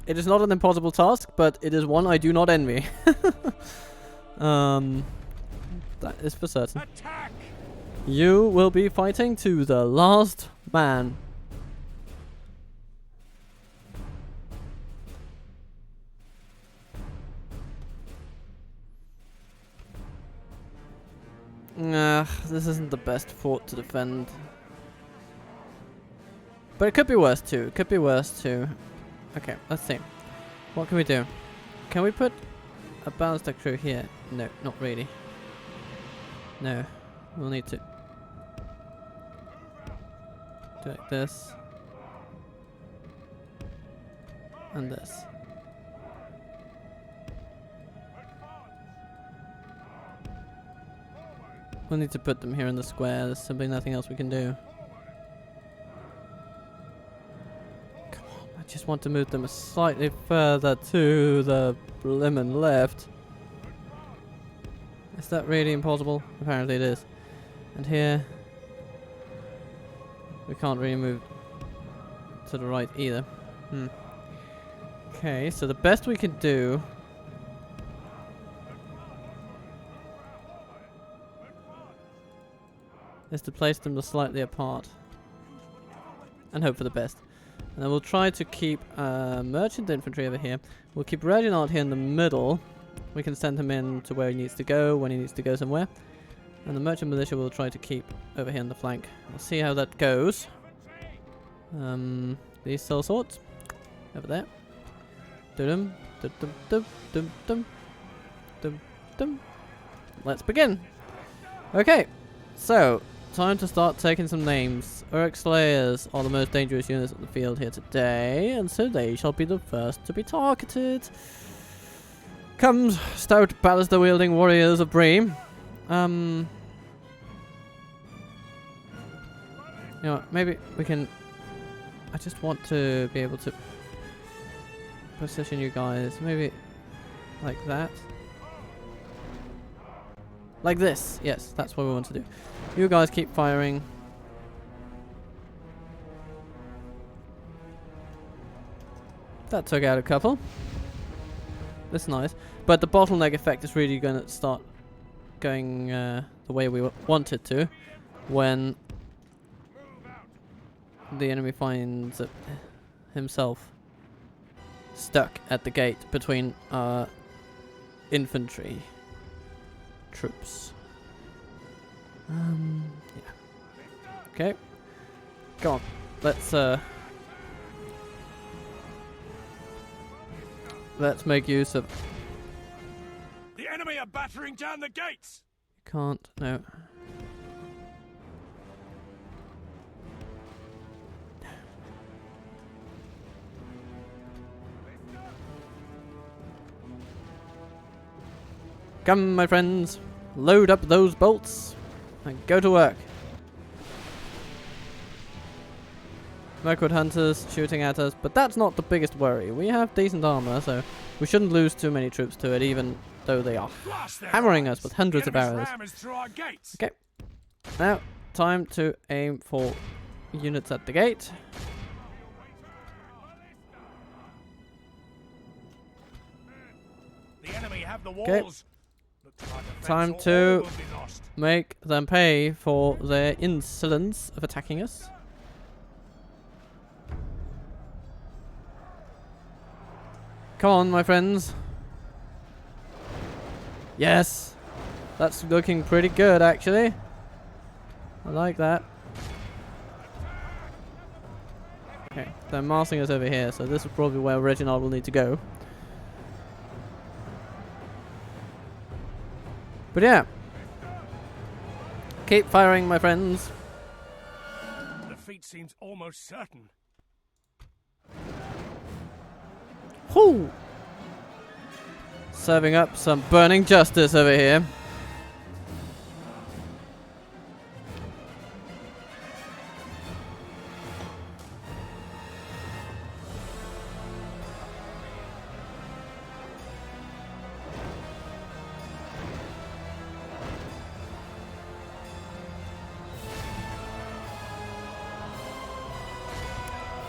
It is not an impossible task, but it is one I do not envy. That is for certain. Attack! You will be fighting to the last man. This isn't the best fort to defend. But it could be worse too. It could be worse too. Okay, let's see. What can we do? Can we put a ballista crew here? No, not really. No, we'll need to do like this. And this. We'll need to put them here in the square. There's simply nothing else we can do. Come on, I just want to move them slightly further to the lemon left. Is that really impossible? Apparently it is. And here, we can't really move to the right either. Okay, so the best we can do is to place them slightly apart and hope for the best. And then we'll try to keep merchant infantry over here. We'll keep Reginald here in the middle. We can send him in to where he needs to go when he needs to go somewhere. And the merchant militia we'll try to keep over here on the flank. We'll see how that goes. These cell swords over there. Dum dum dum dum dum dum dum dum. Let's begin. Okay, so time to start taking some names. Orc Slayers are the most dangerous units on the field here today, and so they shall be the first to be targeted. Comes stout ballista wielding warriors of Bree. You know, maybe we can. I just want to be able to position you guys, maybe like that. Like this, yes, that's what we want to do. You guys keep firing. That took out a couple. That's nice. But the bottleneck effect is really going to start going the way we want it to when the enemy finds himself stuck at the gate between our infantry troops. Yeah. Okay. Go on. Let's make use of. The enemy are battering down the gates. Can't. No. Come, my friends. Load up those bolts and go to work. Mirkwood hunters shooting at us, but that's not the biggest worry. We have decent armor, so we shouldn't lose too many troops to it, even though they are hammering us with hundreds of arrows. Okay, now time to aim for units at the gate. The enemy have the walls. Okay. Time to make them pay for their insolence of attacking us. Come on, my friends. Yes. That's looking pretty good, actually. I like that. Okay, they're massing us over here, so this is probably where Reginald will need to go. But yeah. Keep firing, my friends. Defeat seems almost certain. Whoo! Serving up some burning justice over here.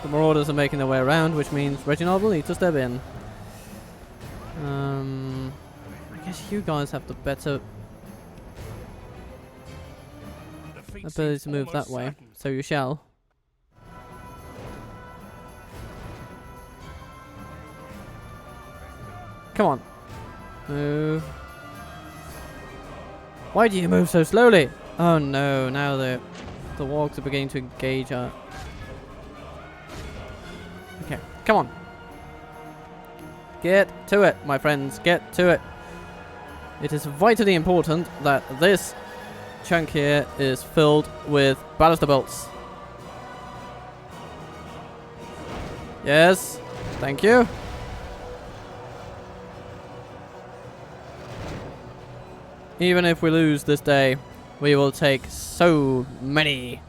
The marauders are making their way around, which means Reginald will need to step in. I guess you guys have the better ability to move that way, so you shall. Come on. Move. Why do you move so slowly? Oh no, now the wargs are beginning to engage our... Okay, come on. Get to it, my friends, get to it. It is vitally important that this chunk here is filled with ballista bolts. Yes, thank you. Even if we lose this day, we will take so many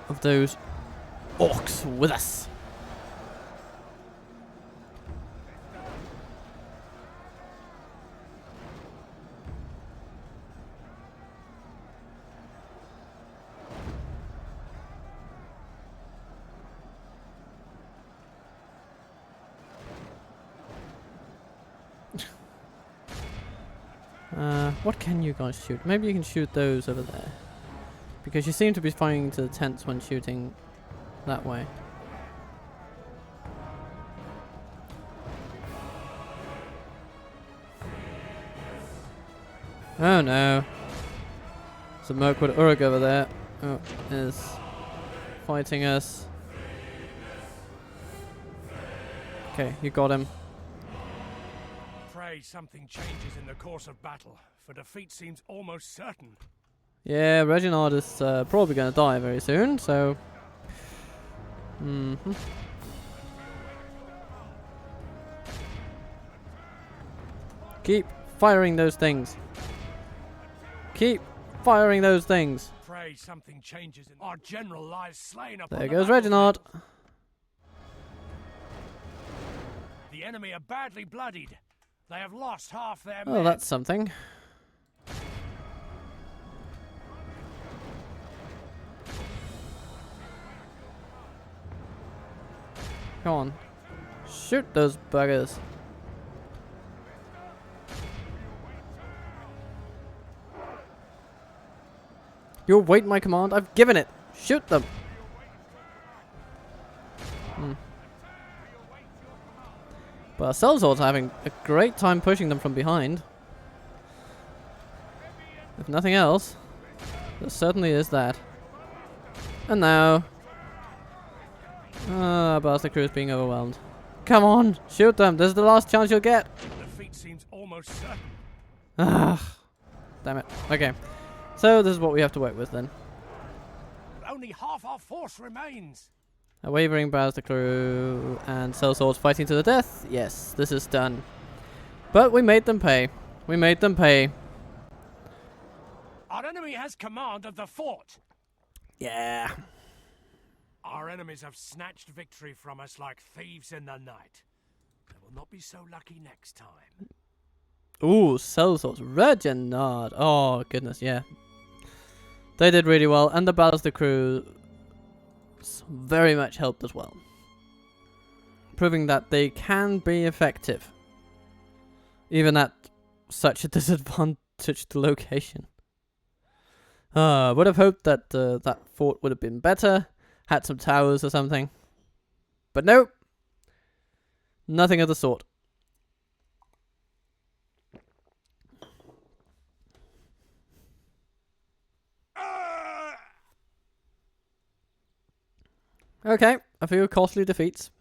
of those orcs with us. What can you guys shoot? Maybe you can shoot those over there. Because you seem to be firing into the tents when shooting that way. Oh no. There's a Mirkwood Uruk over there who is fighting us. Okay, you got him. Pray something changes in the course of battle, for defeat seems almost certain. Yeah, Reginald is probably going to die very soon, so... Keep firing those things. Keep firing those things. Pray something changes in our general lies slain upon There the goes Reginald. The enemy are badly bloodied. They have lost half their Oh, men. that's something. Come on. Shoot those buggers. You await my command? I've given it. Shoot them. But our sellswords are having a great time pushing them from behind. If nothing else, there certainly is that. And now... Bastard crew is being overwhelmed. Come on, shoot them. This is the last chance you'll get. Defeat seems almost certain. Ah, damn it. Okay, so this is what we have to work with then. Only half our force remains. A wavering Bastard crew and sellswords fighting to the death. Yes, this is done. But we made them pay. We made them pay. Our enemy has command of the fort. Yeah. Our enemies have snatched victory from us like thieves in the night. They will not be so lucky next time. Ooh, sellswords. Reginald. Oh, goodness, yeah. They did really well, and the Ballista crew very much helped as well. Proving that they can be effective. Even at such a disadvantaged location. Would have hoped that that fort would have been better. Had some towers or something. But nope. Nothing of the sort. Okay, a few costly defeats.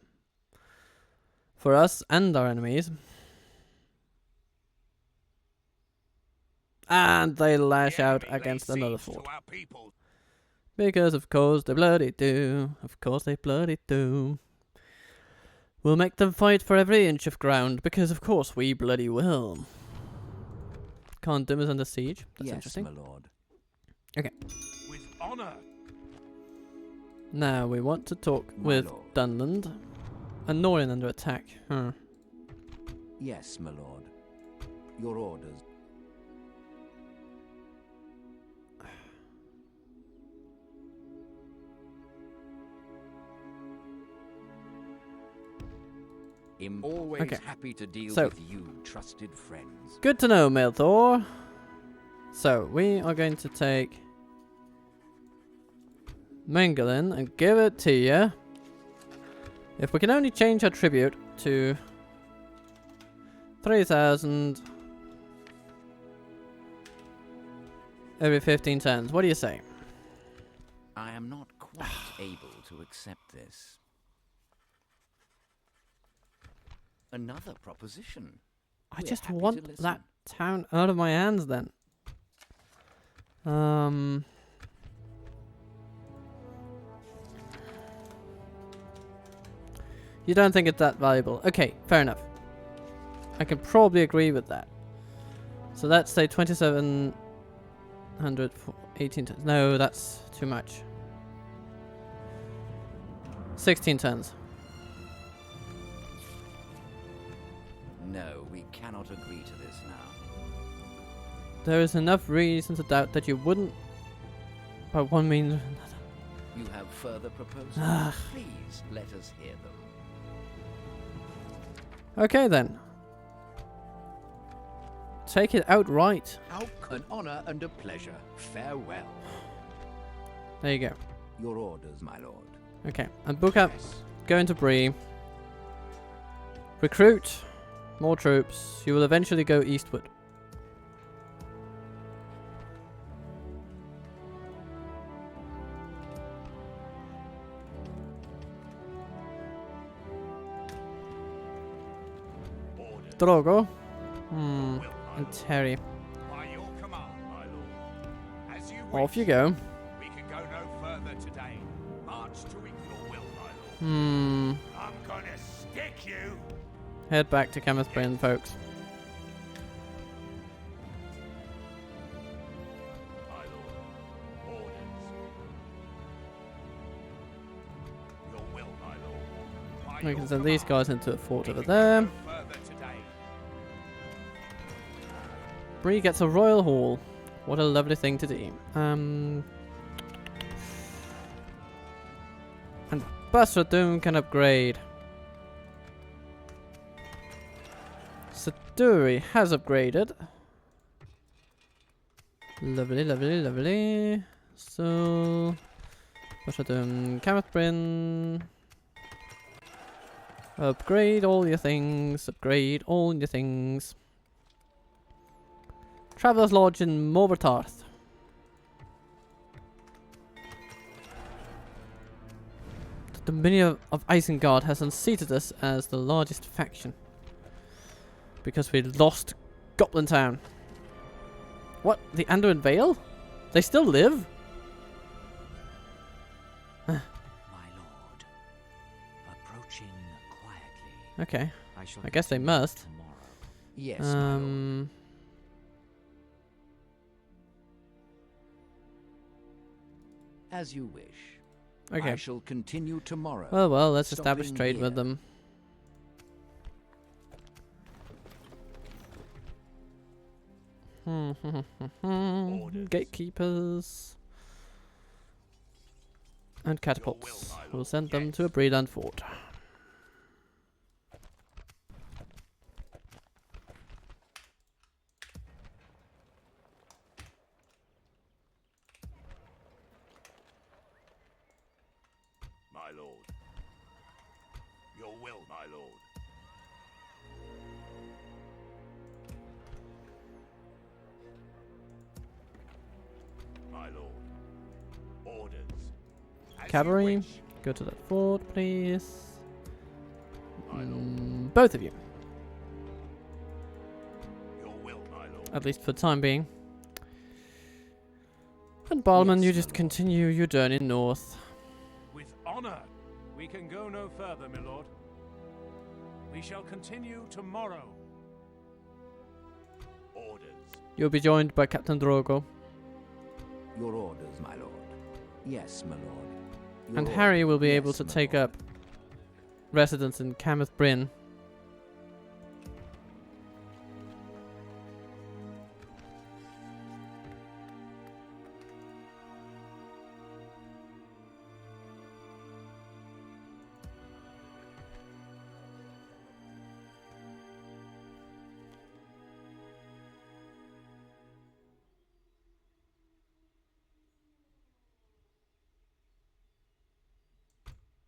For us and our enemies. And they lash out against another fort. Because of course they bloody do. Of course they bloody do. We'll make them fight for every inch of ground, because of course we bloody will. Can't Dim is under siege. That's yes, interesting. my lord. Okay. With honor. Now we want to talk with lord. Dunland. And Norin under attack. Yes, my lord. Your orders. Always Okay. happy to deal So- with you, trusted friends. Good to know, Milthor. So, we are going to take Mengelin and give it to you. If we can only change our tribute to 3,000 every 15 turns. What do you say? I am not quite able to accept this. Another proposition. I We're just happy to want listen. that town out of my hands then. You don't think it's that valuable? Okay, fair enough. I can probably agree with that. So let's say 2,700 for 18 tons. No, that's too much. 16 tons. No, we cannot agree to this now. There is enough reason to doubt that you wouldn't, by one means or another. You have further proposals? Ugh. Please let us hear them. Okay then. Take it outright. An honor and a pleasure. Farewell. There you go. Your orders, my lord. Okay, and book up. Go into Bree. Recruit more troops. You will eventually go eastward. Drogo. And Terry. By your command, my lord. As you Off you wish. go. We can go no further today. March to your will, my lord. Hmm. I'm gonna stick you. Head back to Chemist Brain, folks. My lord. Orders. Your will, my lord. By We your can send these command, guys into a fort we over can go there. no further today. Bree gets a royal hall. What a lovely thing to do. And Buster Doom can upgrade. Saduri has upgraded. Lovely, lovely, lovely. So Buster Doom, Kamethbrin. Upgrade all your things. Upgrade all your things. Traveler's Lodge in Morvartarth. The Dominion of Isengard has unseated us as the largest faction. Because we lost Goblin Town. What? The Anduin Vale? They still live? My lord. Approaching quietly. Okay. shall I guess they continue must. tomorrow. Yes, my lord. As you wish. Okay. I shall continue tomorrow. Well, let's establish stopping trade with here. them. Gatekeepers. And catapults. We'll send them to a Breeland fort. My lord. Your will, my lord. My lord. Orders. As you Cavalry, wish. go to that fort, please. My lord. Both of you, Your will, my lord. at least for the time being. And Balman, Yes, you my just lord. continue your journey north. With honor, we can go no further, my lord. We shall continue tomorrow. Orders. You'll be joined by Captain Drogo. Your orders, my lord. Yes, my lord. Your And Harry will be orders. able Yes, to my take lord. up residence in Cameth Bryn.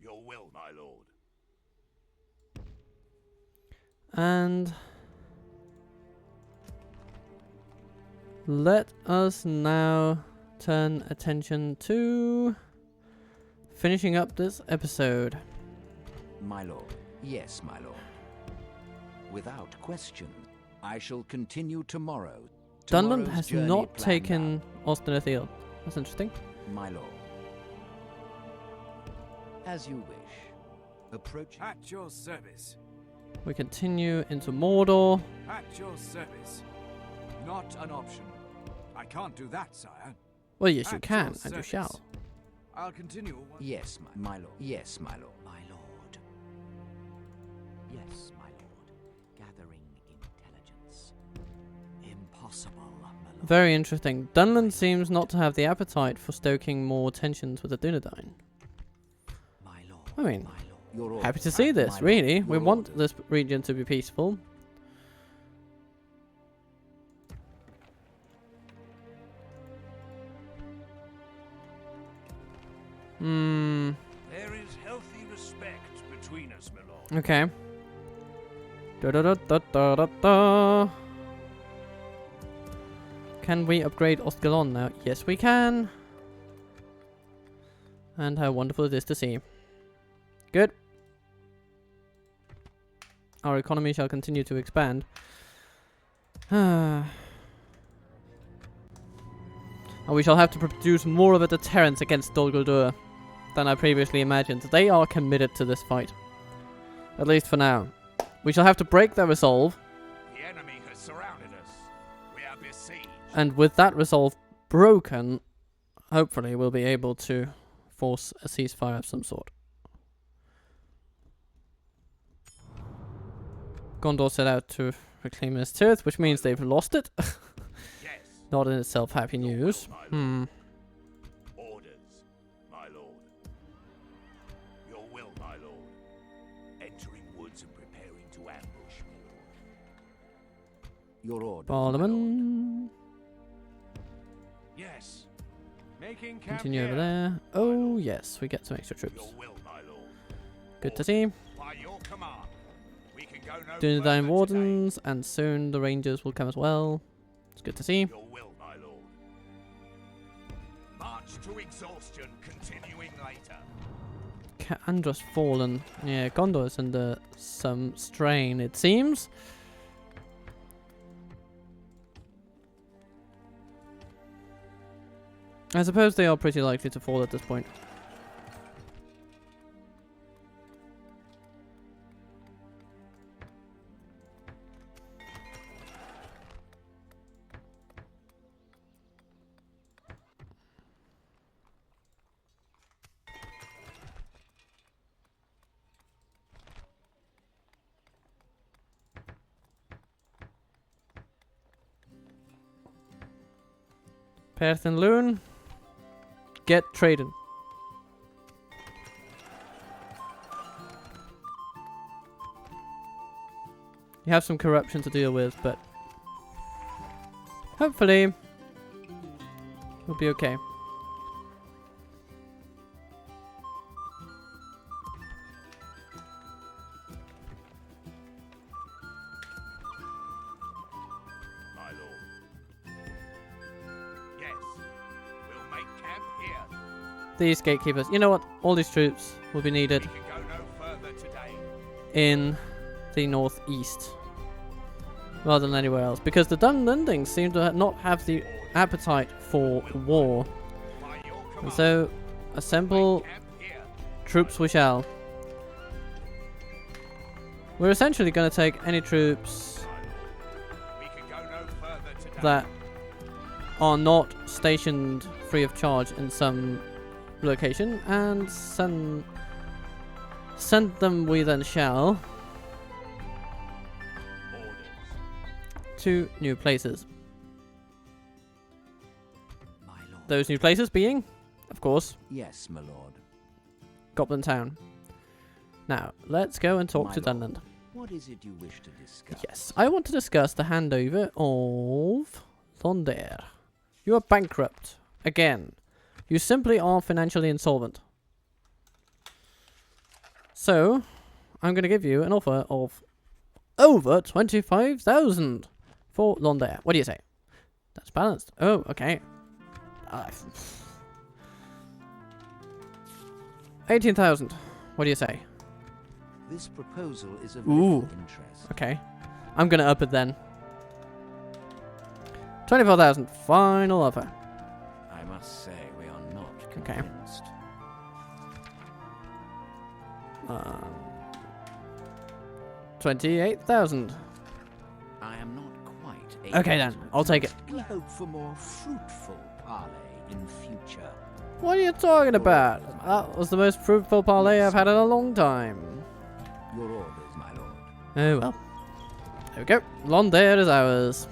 Your will, my lord. And let us now turn attention to finishing up this episode. My lord. Yes, my lord. Without question, I shall continue tomorrow. Dunland Tomorrow's has journey not planned taken Austin. That's interesting. out. My lord. As you wish. Approaching. At your service. We continue into Mordor. At your service. Not an option. I can't do that, sire. Well, yes, you At can, your and you service. shall. I'll continue. Yes, my lord. Yes, my lord. My lord. Yes, my lord. Gathering intelligence. Impossible, my lord. Very interesting. Dunland seems not to have the appetite for stoking more tensions with the Dunedain. My lord. I mean, My lord. Your order. happy to see this, My really. lord. We Your want orders. this region to be peaceful. Hmm. There is healthy respect between us, my lord. Okay. Da da da da da da da. Can we upgrade Ostgalon now? Yes, we can. And how wonderful it is to see. Good. Our economy shall continue to expand. And we shall have to produce more of a deterrent against Dol Guldur than I previously imagined. They are committed to this fight. At least for now. We shall have to break their resolve. The enemy has surrounded us. We are besieged. And with that resolve broken, hopefully we'll be able to force a ceasefire of some sort. Gondor set out to reclaim his turret, which means they've lost it. Yes. Not in itself happy news. Hmm. Orders, my lord. Your will, my lord. Entering woods and preparing to ambush more. Your order. my lord. Barlaman. Yes. Making camp Continue over here. there. Oh, yes, we get some extra Your troops. will, my lord. Good to see. By your command. We can go no Dunedain further Wardens, and soon the Rangers will come as well. It's good to see. today. Your will, my lord. March to exhaustion, continuing later. Andros fallen. Yeah, Gondor is under some strain, it seems. I suppose they are pretty likely to fall at this point. Perth and Loon, get trading. You have some corruption to deal with, but hopefully we'll be okay. My lord. Yes. We'll make camp here. These gatekeepers, you know what? All these troops will be needed We can go no further today. in the northeast rather than anywhere else, because the Dunlendings seem to not have the appetite for war. By your And command. so, assemble Camp here. troops we shall. We're essentially going to take any troops We can go no further today. that are not stationed free of charge in some location and send them we then shall Orders. to new places. My lord. Those new places being, of course, Yes, my lord. Goblin Town. Now, let's go and talk My to lord. Dunland. What is it you wish to discuss? Yes, I want to discuss the handover of Thonder. You are bankrupt. Again. You simply are financially insolvent. So, I'm going to give you an offer of over 25,000 for Londair. What do you say? That's balanced. Oh, okay. 18,000. What do you say? This proposal is of Ooh. little interest. Okay. I'm going to up it then. 24,000. Final offer. I must say we are not Okay. convinced. 28,000. I am not quite able Okay then, to I'll take it. We hope for more fruitful parley in future. What are you talking about? That was the most fruitful parley I've had in a long time. Your orders, my lord. Oh well. There we go. Londair is ours.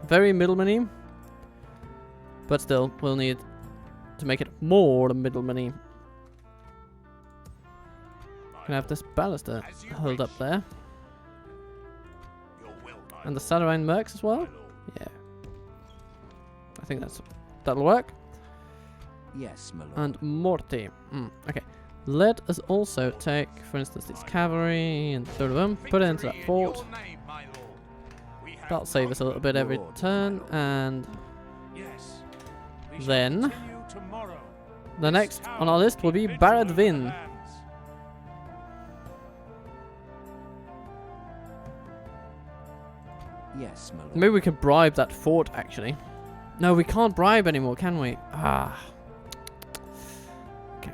Very middlemany. But still, we'll need to make it more middlemany. Gonna have this baluster held up there. Your will, my And the lord. Saturine Mercs as well? My lord. Yeah. I think that'll work. Yes, my lord. And Morty. Okay. Let us also take, for instance, these cavalry and throw them, put it into that Victory in fort. your name, my lord. We have That'll save us a little bit every Lord, turn. my lord. And Yes. We shall then continue tomorrow. the This next town on our list will be habitual Barad of Vin. the lands. Yes, my lord. Maybe we can bribe that fort, actually. No, we can't bribe anymore, can we? Ah. Okay.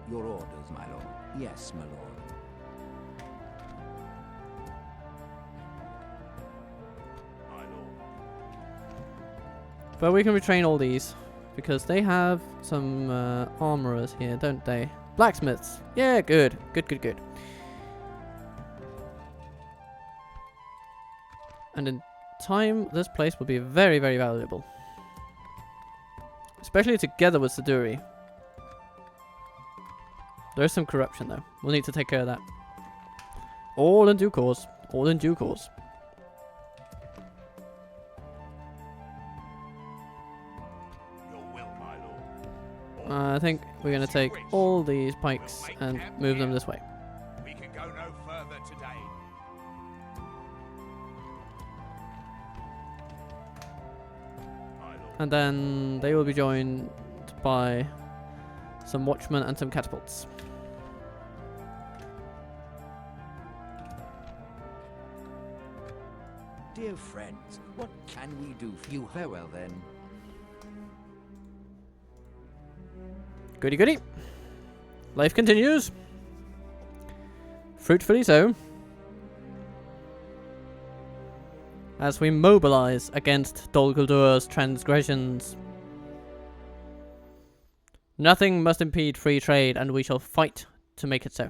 Your orders, my lord. Yes, my lord. My lord. But we can retrain all these. Because they have some armorers here, don't they? Blacksmiths. Yeah, good. Good. And in time, this place will be very, very valuable. Especially together with Siduri. There's some corruption though. We'll need to take care of that. All in due course. All in due course. Your will, my lord. I think we're going to take all these pikes and move them this way. We can go no further today. My lord. And then they will be joined by some watchmen and some catapults. Dear friends, what can we do for you? Farewell then. Goody. Life continues. Fruitfully so. As we mobilize against Dol Guldur's transgressions. Nothing must impede free trade, and we shall fight to make it so.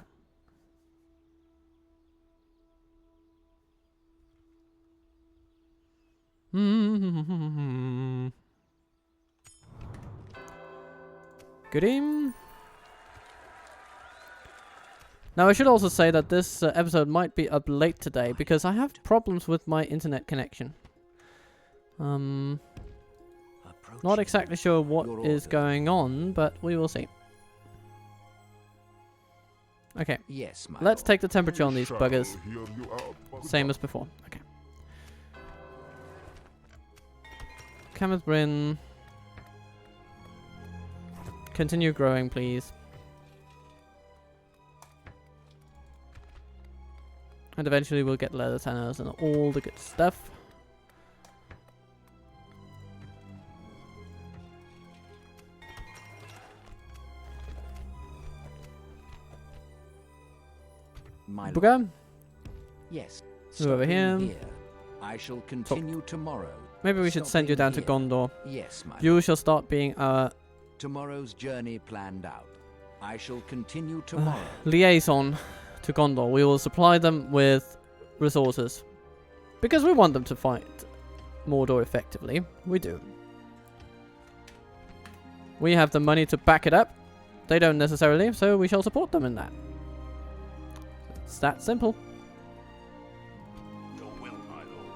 Goody. Now I should also say that this episode might be up late today because I have problems with my internet connection. Not exactly sure what is going on, but we will see. Okay, Yes, my let's lord. take the temperature on these Shall buggers. hear you out, but Same as before. Okay. Kameth Bryn. Continue growing, please. And eventually we'll get leather tanners and all the good stuff. My lord. Booger. Yes. Move over stopping here. I shall continue tomorrow. Maybe we should send you down to Stopping Gondor. Yes, my lord. You shall start being our Tomorrow's journey planned out. I shall continue tomorrow. liaison to Gondor. We will supply them with resources. Because we want them to fight Mordor effectively. We do. We have the money to back it up. They don't necessarily, so we shall support them in that. It's that simple. Your will, my lord.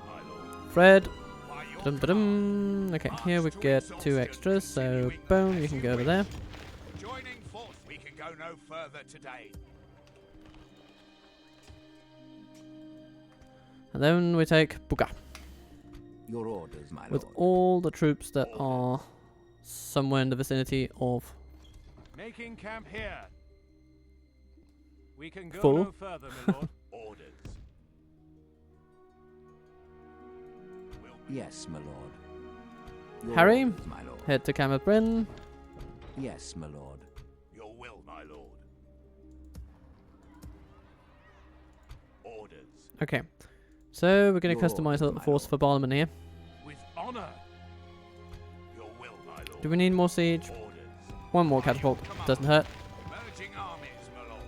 My lord. Fred. By your Dum-ba-dum. Okay, here we get 2 extras, so boom, you can go over there. joining force, we can go go no further today. And then we take Buga Your orders, my with lord. all the troops that are somewhere in the vicinity of Making camp here. We can go Full. no further, my lord. Orders. Yes, my lord. Your Harry. orders, my lord. Head to Camet Bryn. Yes, my lord. Your will, my lord. Orders. Okay, so we're going to Your customize a orders, little my force lord. for Barlaman here. With honor. Your will, my lord. Do we need more siege? Orders. One more catapult, doesn't hurt. Merging armies, my lord.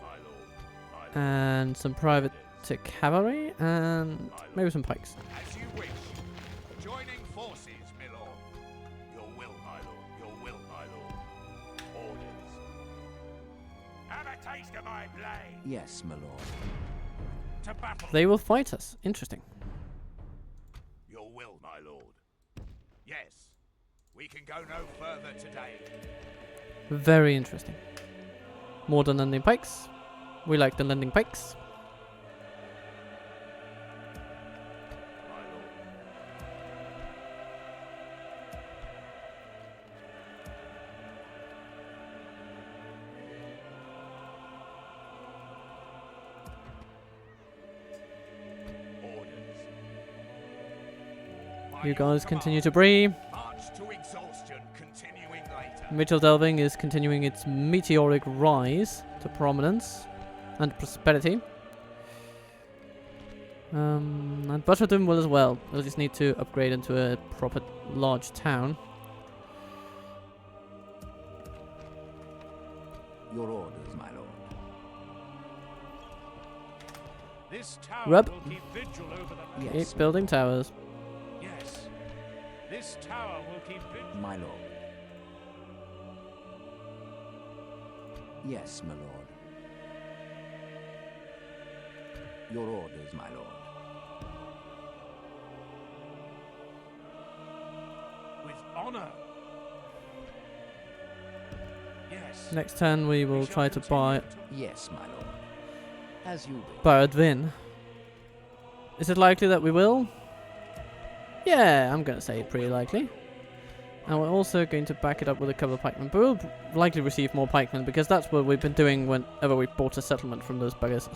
My lord. My lord. And some private to cavalry, and maybe some pikes. As you wish. Joining forces, my lord. Your will, my lord. Your will, my lord. Orders. Have a taste of my blade. Yes, my lord. To battle. They will fight us. Interesting. Your will, my lord. Yes. We can go no further today. Very interesting. More than landing pikes. We like the landing pikes. My lord. Orders. You guys continue to Bree. March to exhaustion, continuing later. Mitchell Delving is continuing its meteoric rise to prominence and prosperity. And Butterdon will as well. We'll just need to upgrade into a proper large town. Your orders, my lord. This tower Rub. will keep vigil over the Yes, Keep building towers. Yes. This tower will keep vigil. my lord. Yes, my lord. Your orders, my lord. With honor. Yes. Next turn we will shall try to buy continue Yes, my lord. As you wish. Baradvin. Is it likely that we will? Yeah, I'm gonna say pretty likely. And we're also going to back it up with a couple of pikemen, but we'll likely receive more pikemen because that's what we've been doing whenever we bought a settlement from those buggers.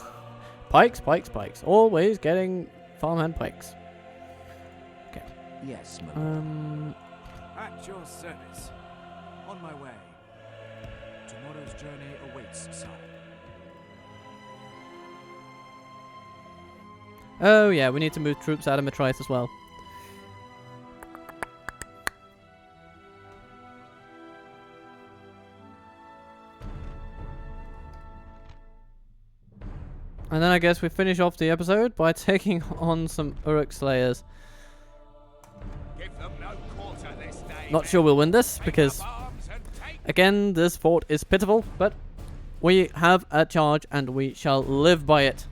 Pikes, pikes, pikes. Always getting farmhand pikes. Yes, my lord. At your service. On my way. Tomorrow's journey awaits, sire. Oh yeah, we need to move troops out of Matrice as well. And then I guess we finish off the episode by taking on some Uruk Slayers. Give them no quarter this day. Not men. sure we'll win this Pick because, up arms and take again, this fort is pitiful, but we have a charge and we shall live by it.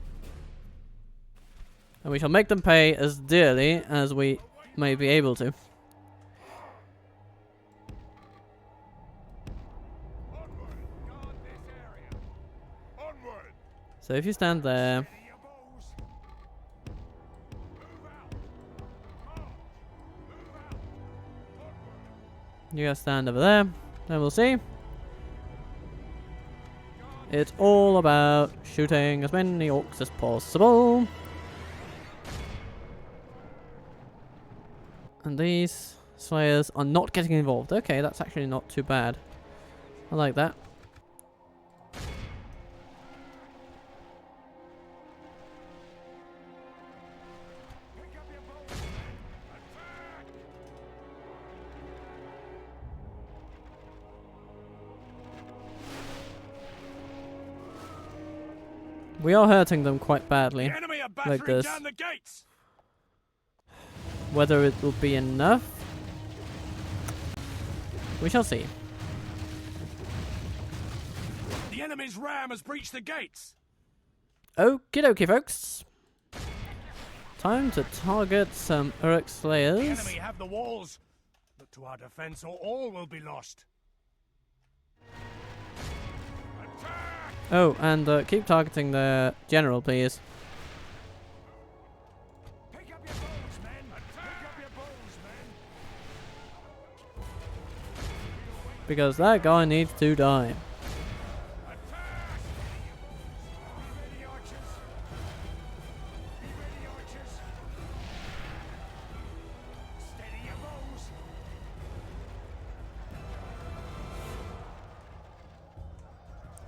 And we shall make them pay as dearly as we may be able to. Onward! Guard this area! Onward! So if you stand there, Steady your bows! Move out! March! Move out! Onward! you guys stand over there, then we'll see. It's all about shooting as many orcs as possible. And these slayers are not getting involved. Okay, that's actually not too bad. I like that. Pick up your bows, men! Attack! We are hurting them quite badly. The enemy are battering this. down the gates. Whether it will be enough, we shall see. The enemy's ram has breached the gates. Okie dokie, folks. Time to target some Uruk The Slayers. enemy have the walls. Look to our defense or all will be lost. Oh, and keep targeting the general, please. Pick up your bows, men! Pick up your bows, men! Because that guy needs to die. Be ready, archers! Be ready, archers! Steady your bows!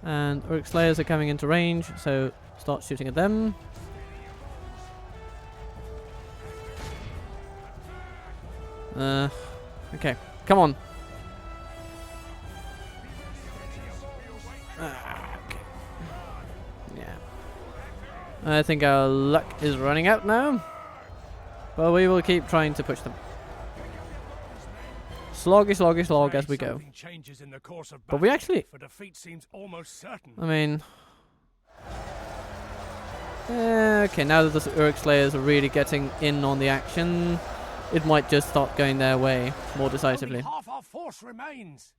And orc slayers are coming into range, so start shooting at them. Okay, come on. Okay. Yeah. I think our luck is running out now. But we will keep trying to push them. Sloggy, sloggy, slog as we go. Something changes in the course of But we battle, actually... for defeat seems almost certain. I mean... okay, now that the orc slayers are really getting in on the action, it might just start going their way more decisively. Only half our force remains.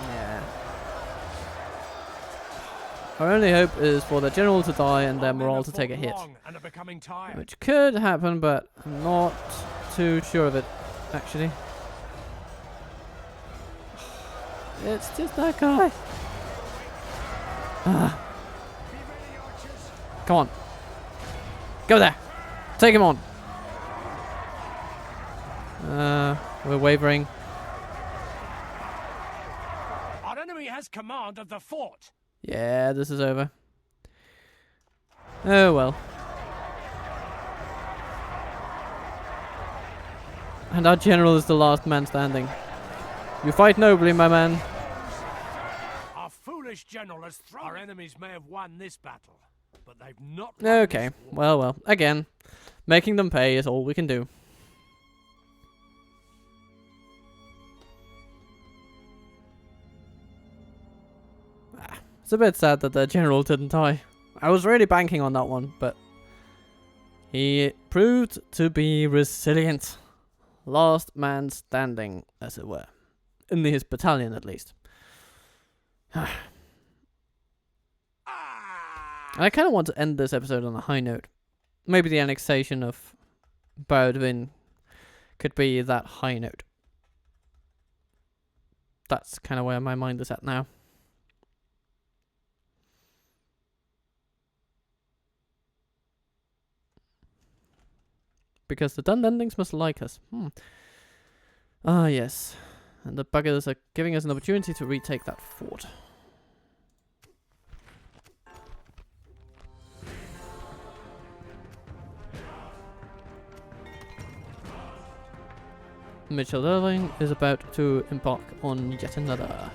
Yeah. Our only hope is for the general to die and their Our men morale have to take a fought hit. long and are becoming tired. Which could happen, but I'm not too sure of it, actually. It's just that guy. Ah. Come on. Go there. Take him on. We're wavering. Our enemy has command of the fort. Yeah, this is over. Oh well. And our general is the last man standing. You fight nobly, my man. Our foolish general has thrown. Our enemies may have won this battle, but they've not. won Okay, this war. well. Again, making them pay is all we can do. It's a bit sad that the general didn't die. I was really banking on that one, but he proved to be resilient. Last man standing, as it were. In his battalion, at least. And I kind of want to end this episode on a high note. Maybe the annexation of Bowdwin could be that high note. That's kind of where my mind is at now. Because the Dundendings must like us. Ah, yes. And the buggers are giving us an opportunity to retake that fort. Mitchell Irving is about to embark on yet another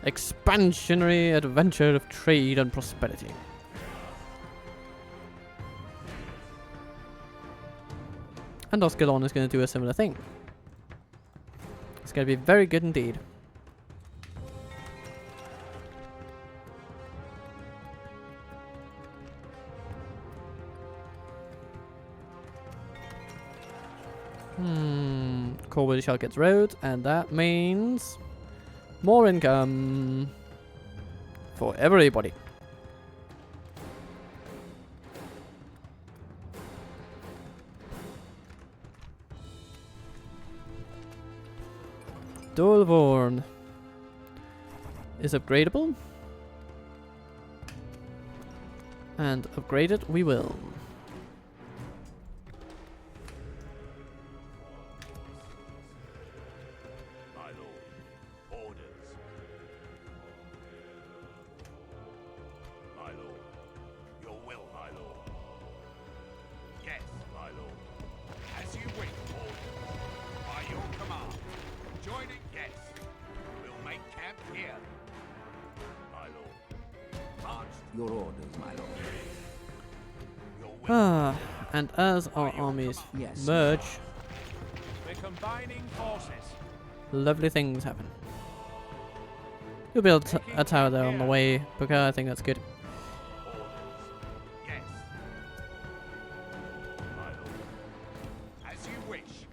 expansionary adventure of trade and prosperity. And Oscalon is going to do a similar thing. It's going to be very good indeed. Corwin shall get roads, and that means more income for everybody. Dolvorn is upgradable, and upgrade it we will. My lord, orders. My lord, your will, my lord. Yes, my lord. As you wish, orders. By your command. Joining, yes. We'll make camp here. My lord. March. Your orders, my lord. Your will. Ah, and as our armies Yes. merge, We're combining forces. lovely things happen. You'll build a tower there on the way, Booker. I think that's good. Orders. Yes. My lord. As you wish.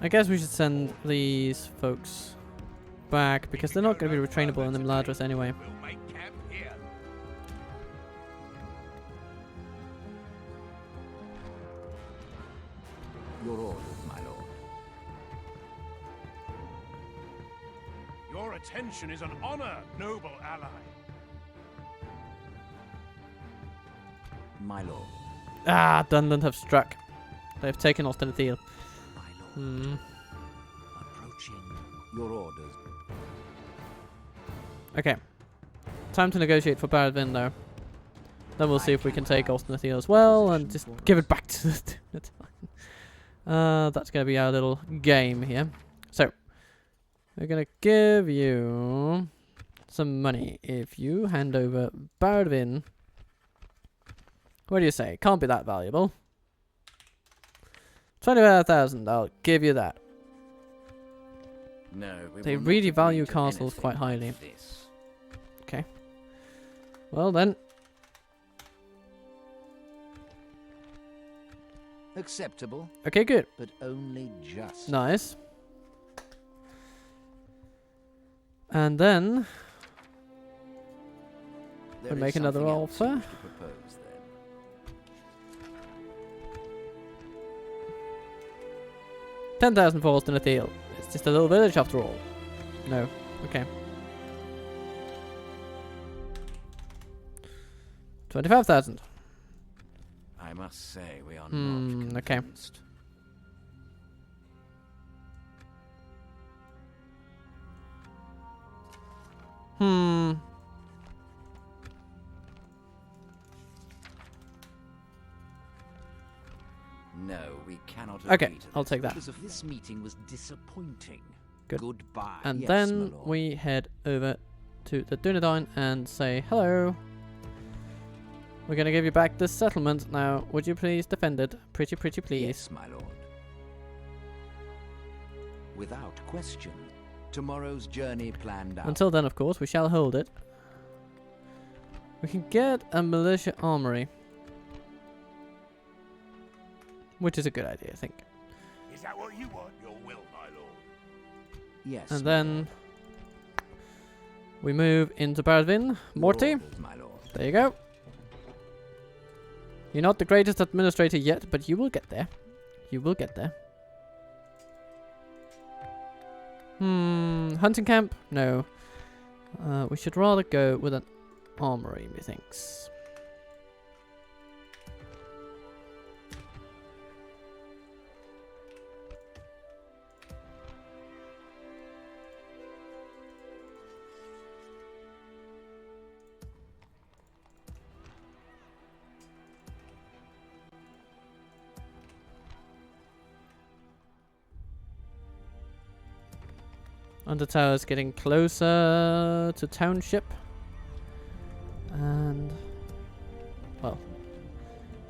I guess we should send these folks back because they're not going to be retrainable in Imladris anyway. We'll make camp here. Your orders, my lord. Your attention is an honor, noble ally. My lord. Ah, Dunland have struck. They have taken Austin Thiel. My lord. Approaching. Your orders. Okay. Time to negotiate for Baradvin though. Then we'll see if we can take Austin Thiel as well and just give it back to the that's going to be our little game here. So, we're going to give you some money if you hand over Baradvin. What do you say? Can't be that valuable. 25,000, I'll give you that. No, we They will not really agree value to castles anything quite like highly. this. Okay. Well then. Acceptable, Okay, good. but only just. Nice. And then There we'll is make another something else you offer. wish to propose, then. 10,000 for Austin Thiel. It's just a little village after all. No. Okay. 25,000. I must say we are Hmm, not okay. convinced. Hmm. No, we cannot Okay, agree to I'll this take that. because of This meeting was disappointing. Good. Goodbye. And Yes, then my lord. we head over to the Dunedain and say hello. We're gonna give you back this settlement now. Would you please defend it? Pretty please. Yes, my lord. Without question. Tomorrow's journey planned out. Until then, of course, we shall hold it. We can get a militia armory. Which is a good idea, I think. Is that what you want? Your will, my lord. Yes. And my then lord. we move into Baradvin. Your Morty, orders, my lord. there you go. You're not the greatest administrator yet, but you will get there. You will get there. Hunting camp? No. We should rather go with an armory, methinks. Undertower's getting closer to township. And, well,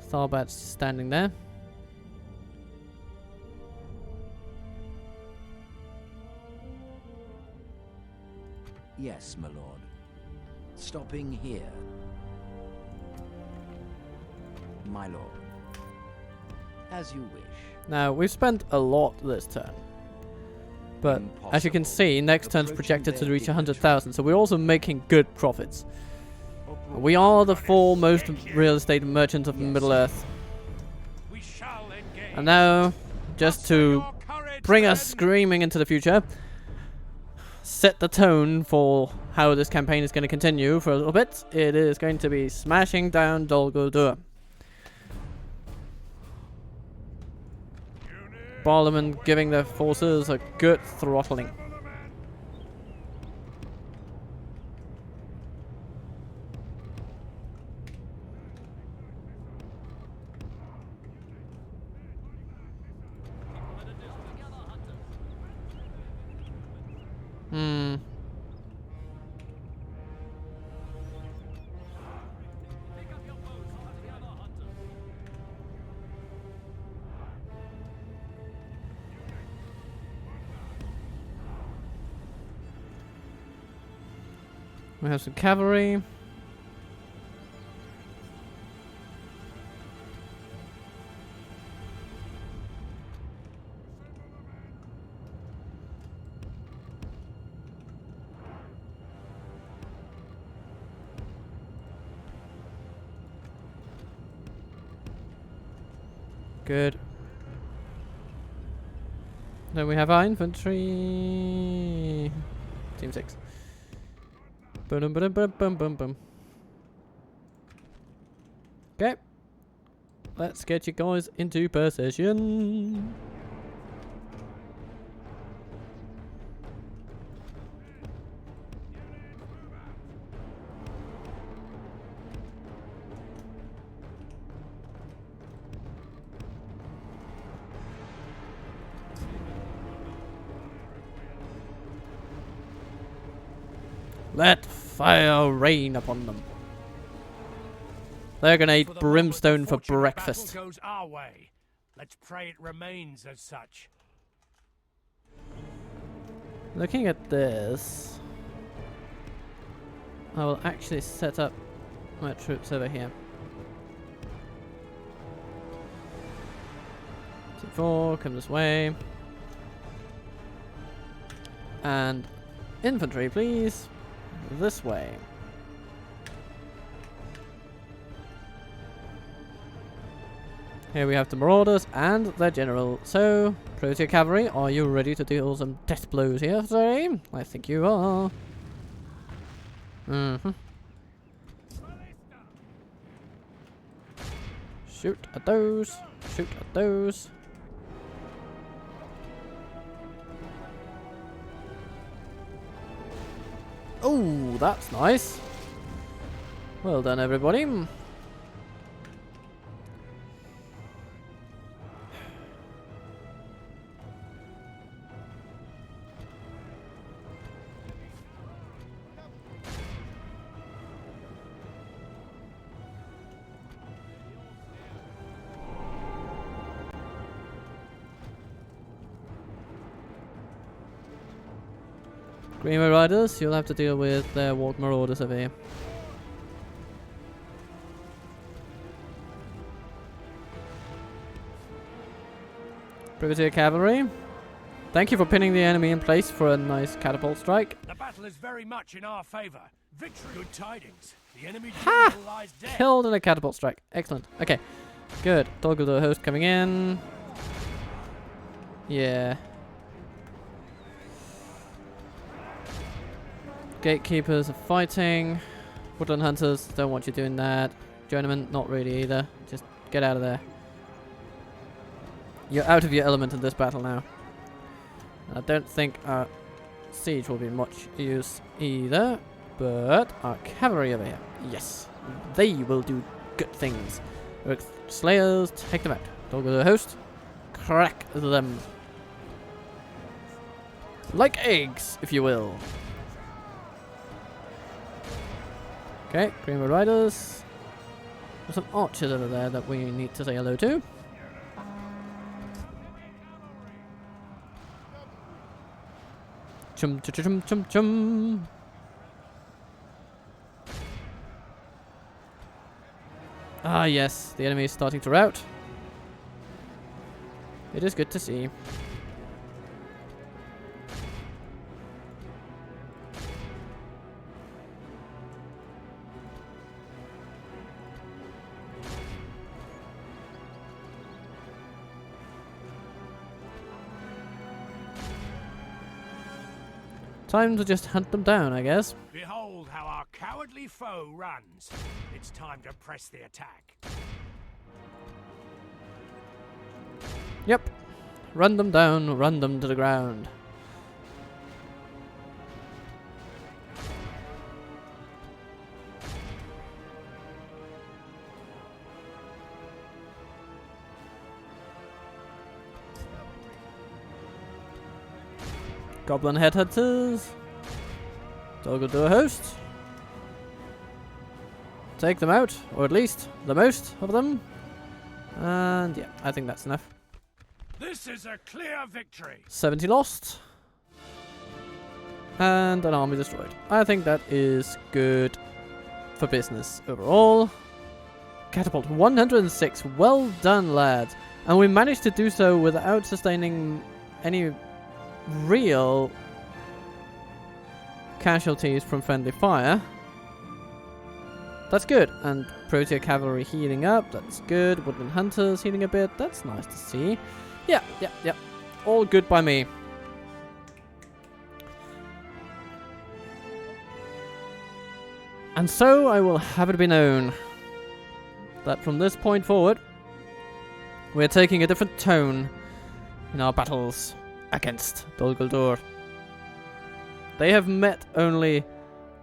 Tharbat's standing there. Yes, my lord. Stopping here. My lord. As you wish. Now, we've spent a lot this turn. But, as you can Impossible. see, next turn's Approaching projected to their reach dignity. 100,000, so we're also making good profits. We are the foremost real estate merchants of Yes. Middle-earth. We shall engage. And now, just Muster to your courage, bring us men. screaming into the future, set the tone for how this campaign is going to continue for a little bit, it is going to be smashing down Dol Guldur. Parliament giving their forces a good throttling. We have some cavalry. Good. Then we have our infantry. Team 6. Boom, boom, boom, boom, boom, boom. Okay. Let's get you guys into position. Let fire rain upon them. They're gonna eat brimstone for breakfast. Goes our way. Let's pray it remains as such. Looking at this, I will actually set up my troops over here. T4, come this way. And infantry, please. This way. Here we have the marauders and their general. So, Protea Cavalry, are you ready to deal some death blows here today? I think you are. Shoot at those. Shoot at those. Oh, that's nice. Well done, everybody. Greenway Riders, you'll have to deal with their Warg Marauders over here. Brigadier Cavalry, thank you for pinning the enemy in place for a nice catapult strike. The battle is very much in our favor. Victory. Good tidings. The enemy Ha! lies dead. Killed in a catapult strike. Excellent. Okay, good. Toggle the host coming in. Yeah. Gatekeepers are fighting. Woodland Hunters, don't want you doing that. Journeyman, not really either. Just get out of there. You're out of your element in this battle now. And I don't think our siege will be much use either. But our cavalry over here, yes. They will do good things. Orc Slayers, take them out. Toggle the host. Crack them. Like eggs, if you will. Okay, Greenwood Riders. There's some archers over there that we need to say hello to. Chum chum chum chum chum. Ah yes, the enemy is starting to rout. It is good to see. Time to just hunt them down, I guess. Behold how our cowardly foe runs. It's time to press the attack. Yep. Run them down, run them to the ground. Goblin headhunters. Toggle to a host. Take them out, or at least the most of them. And yeah, I think that's enough. This is a clear victory. 70 lost. And an army destroyed. I think that is good for business overall. Catapult 106. Well done, lads. And we managed to do so without sustaining any real casualties from friendly fire. That's good. And Protea Cavalry healing up. That's good. Woodland Hunters healing a bit. That's nice to see. Yeah. All good by me. And so I will have it be known that from this point forward, we're taking a different tone in our battles against Dol Guldur. They have met only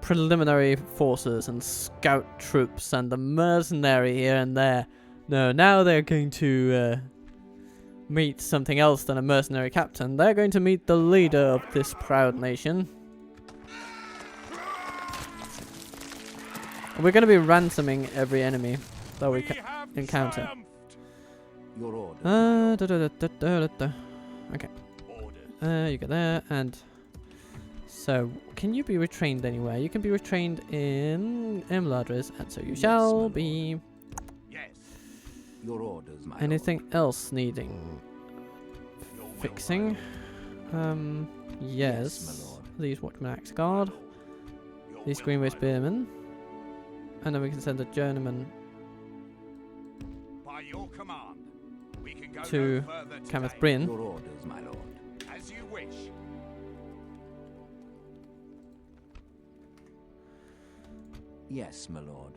preliminary forces and scout troops and the mercenary here and there. No, now they're going to meet something else than a mercenary captain. They're going to meet the leader of this proud nation. We're going to be ransoming every enemy that we encounter. Your order. Okay. You go there, and so can you be retrained anywhere? You can be retrained in Imladris, and so you shall be. Yes. Your orders, my Anything else needing fixing? Yes. my lord. These Watchman Axe Guard, these Greenway Spearmen, and then we can send a journeyman By your command, we can go to no further Kameth today. Bryn. Your orders, my lord. As you wish. Yes, my lord.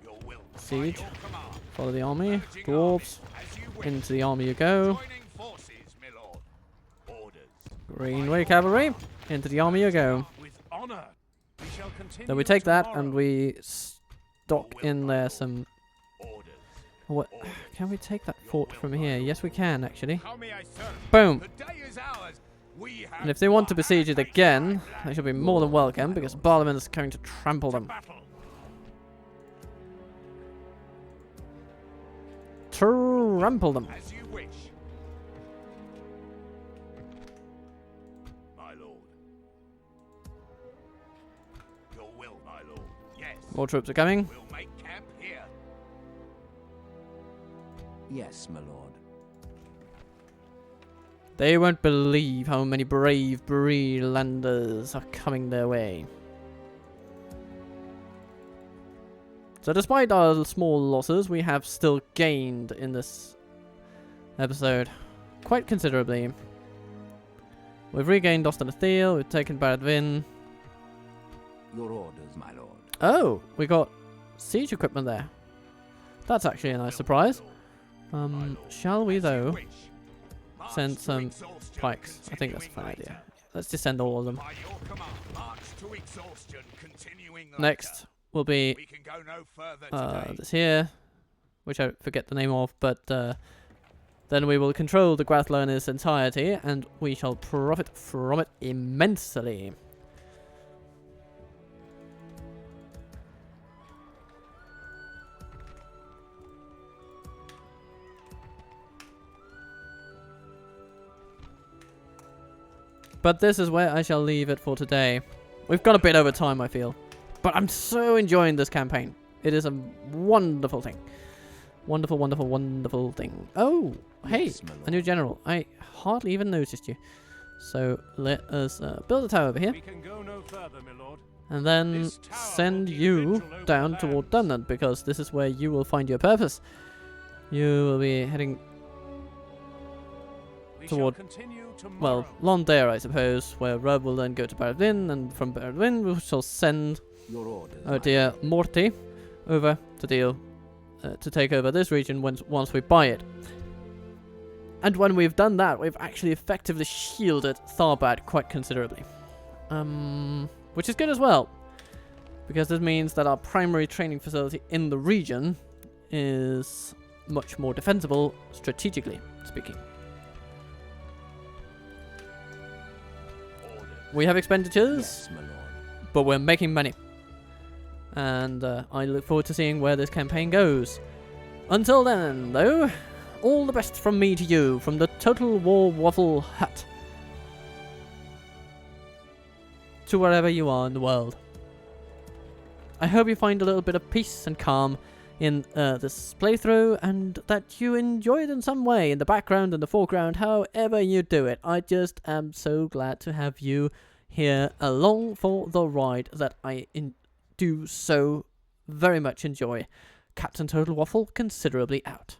Your will. Siege. By your command. Follow the army. Urging Dwarves. army, as you wish. Into the army you go. Joining forces, my lord. Orders. Greenway Cavalry. Into the army you go. With honor, we shall continue. Then we take that tomorrow. and we stock in there some. Orders. What? Can we take that fort from here? Yes, we can actually. How may I serve? Boom. The day is ours. We have And if they want to won. besiege it again, they should be more than welcome because Parliament is going to trample them. Battle. Trample them. As you wish. My lord. Your will, my lord. Yes. More troops are coming. We'll make camp here. Yes, my lord. They won't believe how many brave Bree landers are coming their way. So despite our small losses, we have still gained in this episode quite considerably. We've regained Ostanathiel, we've taken Baradvin. Your orders, my lord. Oh, we got siege equipment there. That's actually a nice surprise. Shall we though send some pikes? I think that's a fine idea. Let's just send all of them. By your command, march to exhaustion, continuing later. Next will be We can go no further today. this here, which I forget the name of, but then we will control the Grathla in its entirety, and we shall profit from it immensely. But this is where I shall leave it for today. We've got a bit over time, I feel. But I'm so enjoying this campaign. It is a wonderful thing. Wonderful, wonderful, wonderful thing. Oh, hey, Yes, my a new lord. general. I hardly even noticed you. So let us build a tower over here. We can go no further, my lord. And then This tower send will be you vigil over down the toward lands. Dunnan, because this is where you will find your purpose. You will be heading, We toward- shall continue well, tomorrow. Londair, I suppose, where Rub will then go to Baradvin, and from Baradvin we shall send Your orders. oh my dear lord. Morty over to deal to take over this region once we buy it. And when we've done that, we've actually effectively shielded Tharbad quite considerably, which is good as well, because this means that our primary training facility in the region is much more defensible strategically speaking. We have expenditures, Yes, my lord. but we're making money. And I look forward to seeing where this campaign goes. Until then, though, all the best from me to you, from the Total War Waffle hut to wherever you are in the world. I hope you find a little bit of peace and calm in this playthrough, and that you enjoy it in some way, in the background, in the foreground, however you do it. I just am so glad to have you here along for the ride that I do so very much enjoy. Captain Total Waffle considerably out.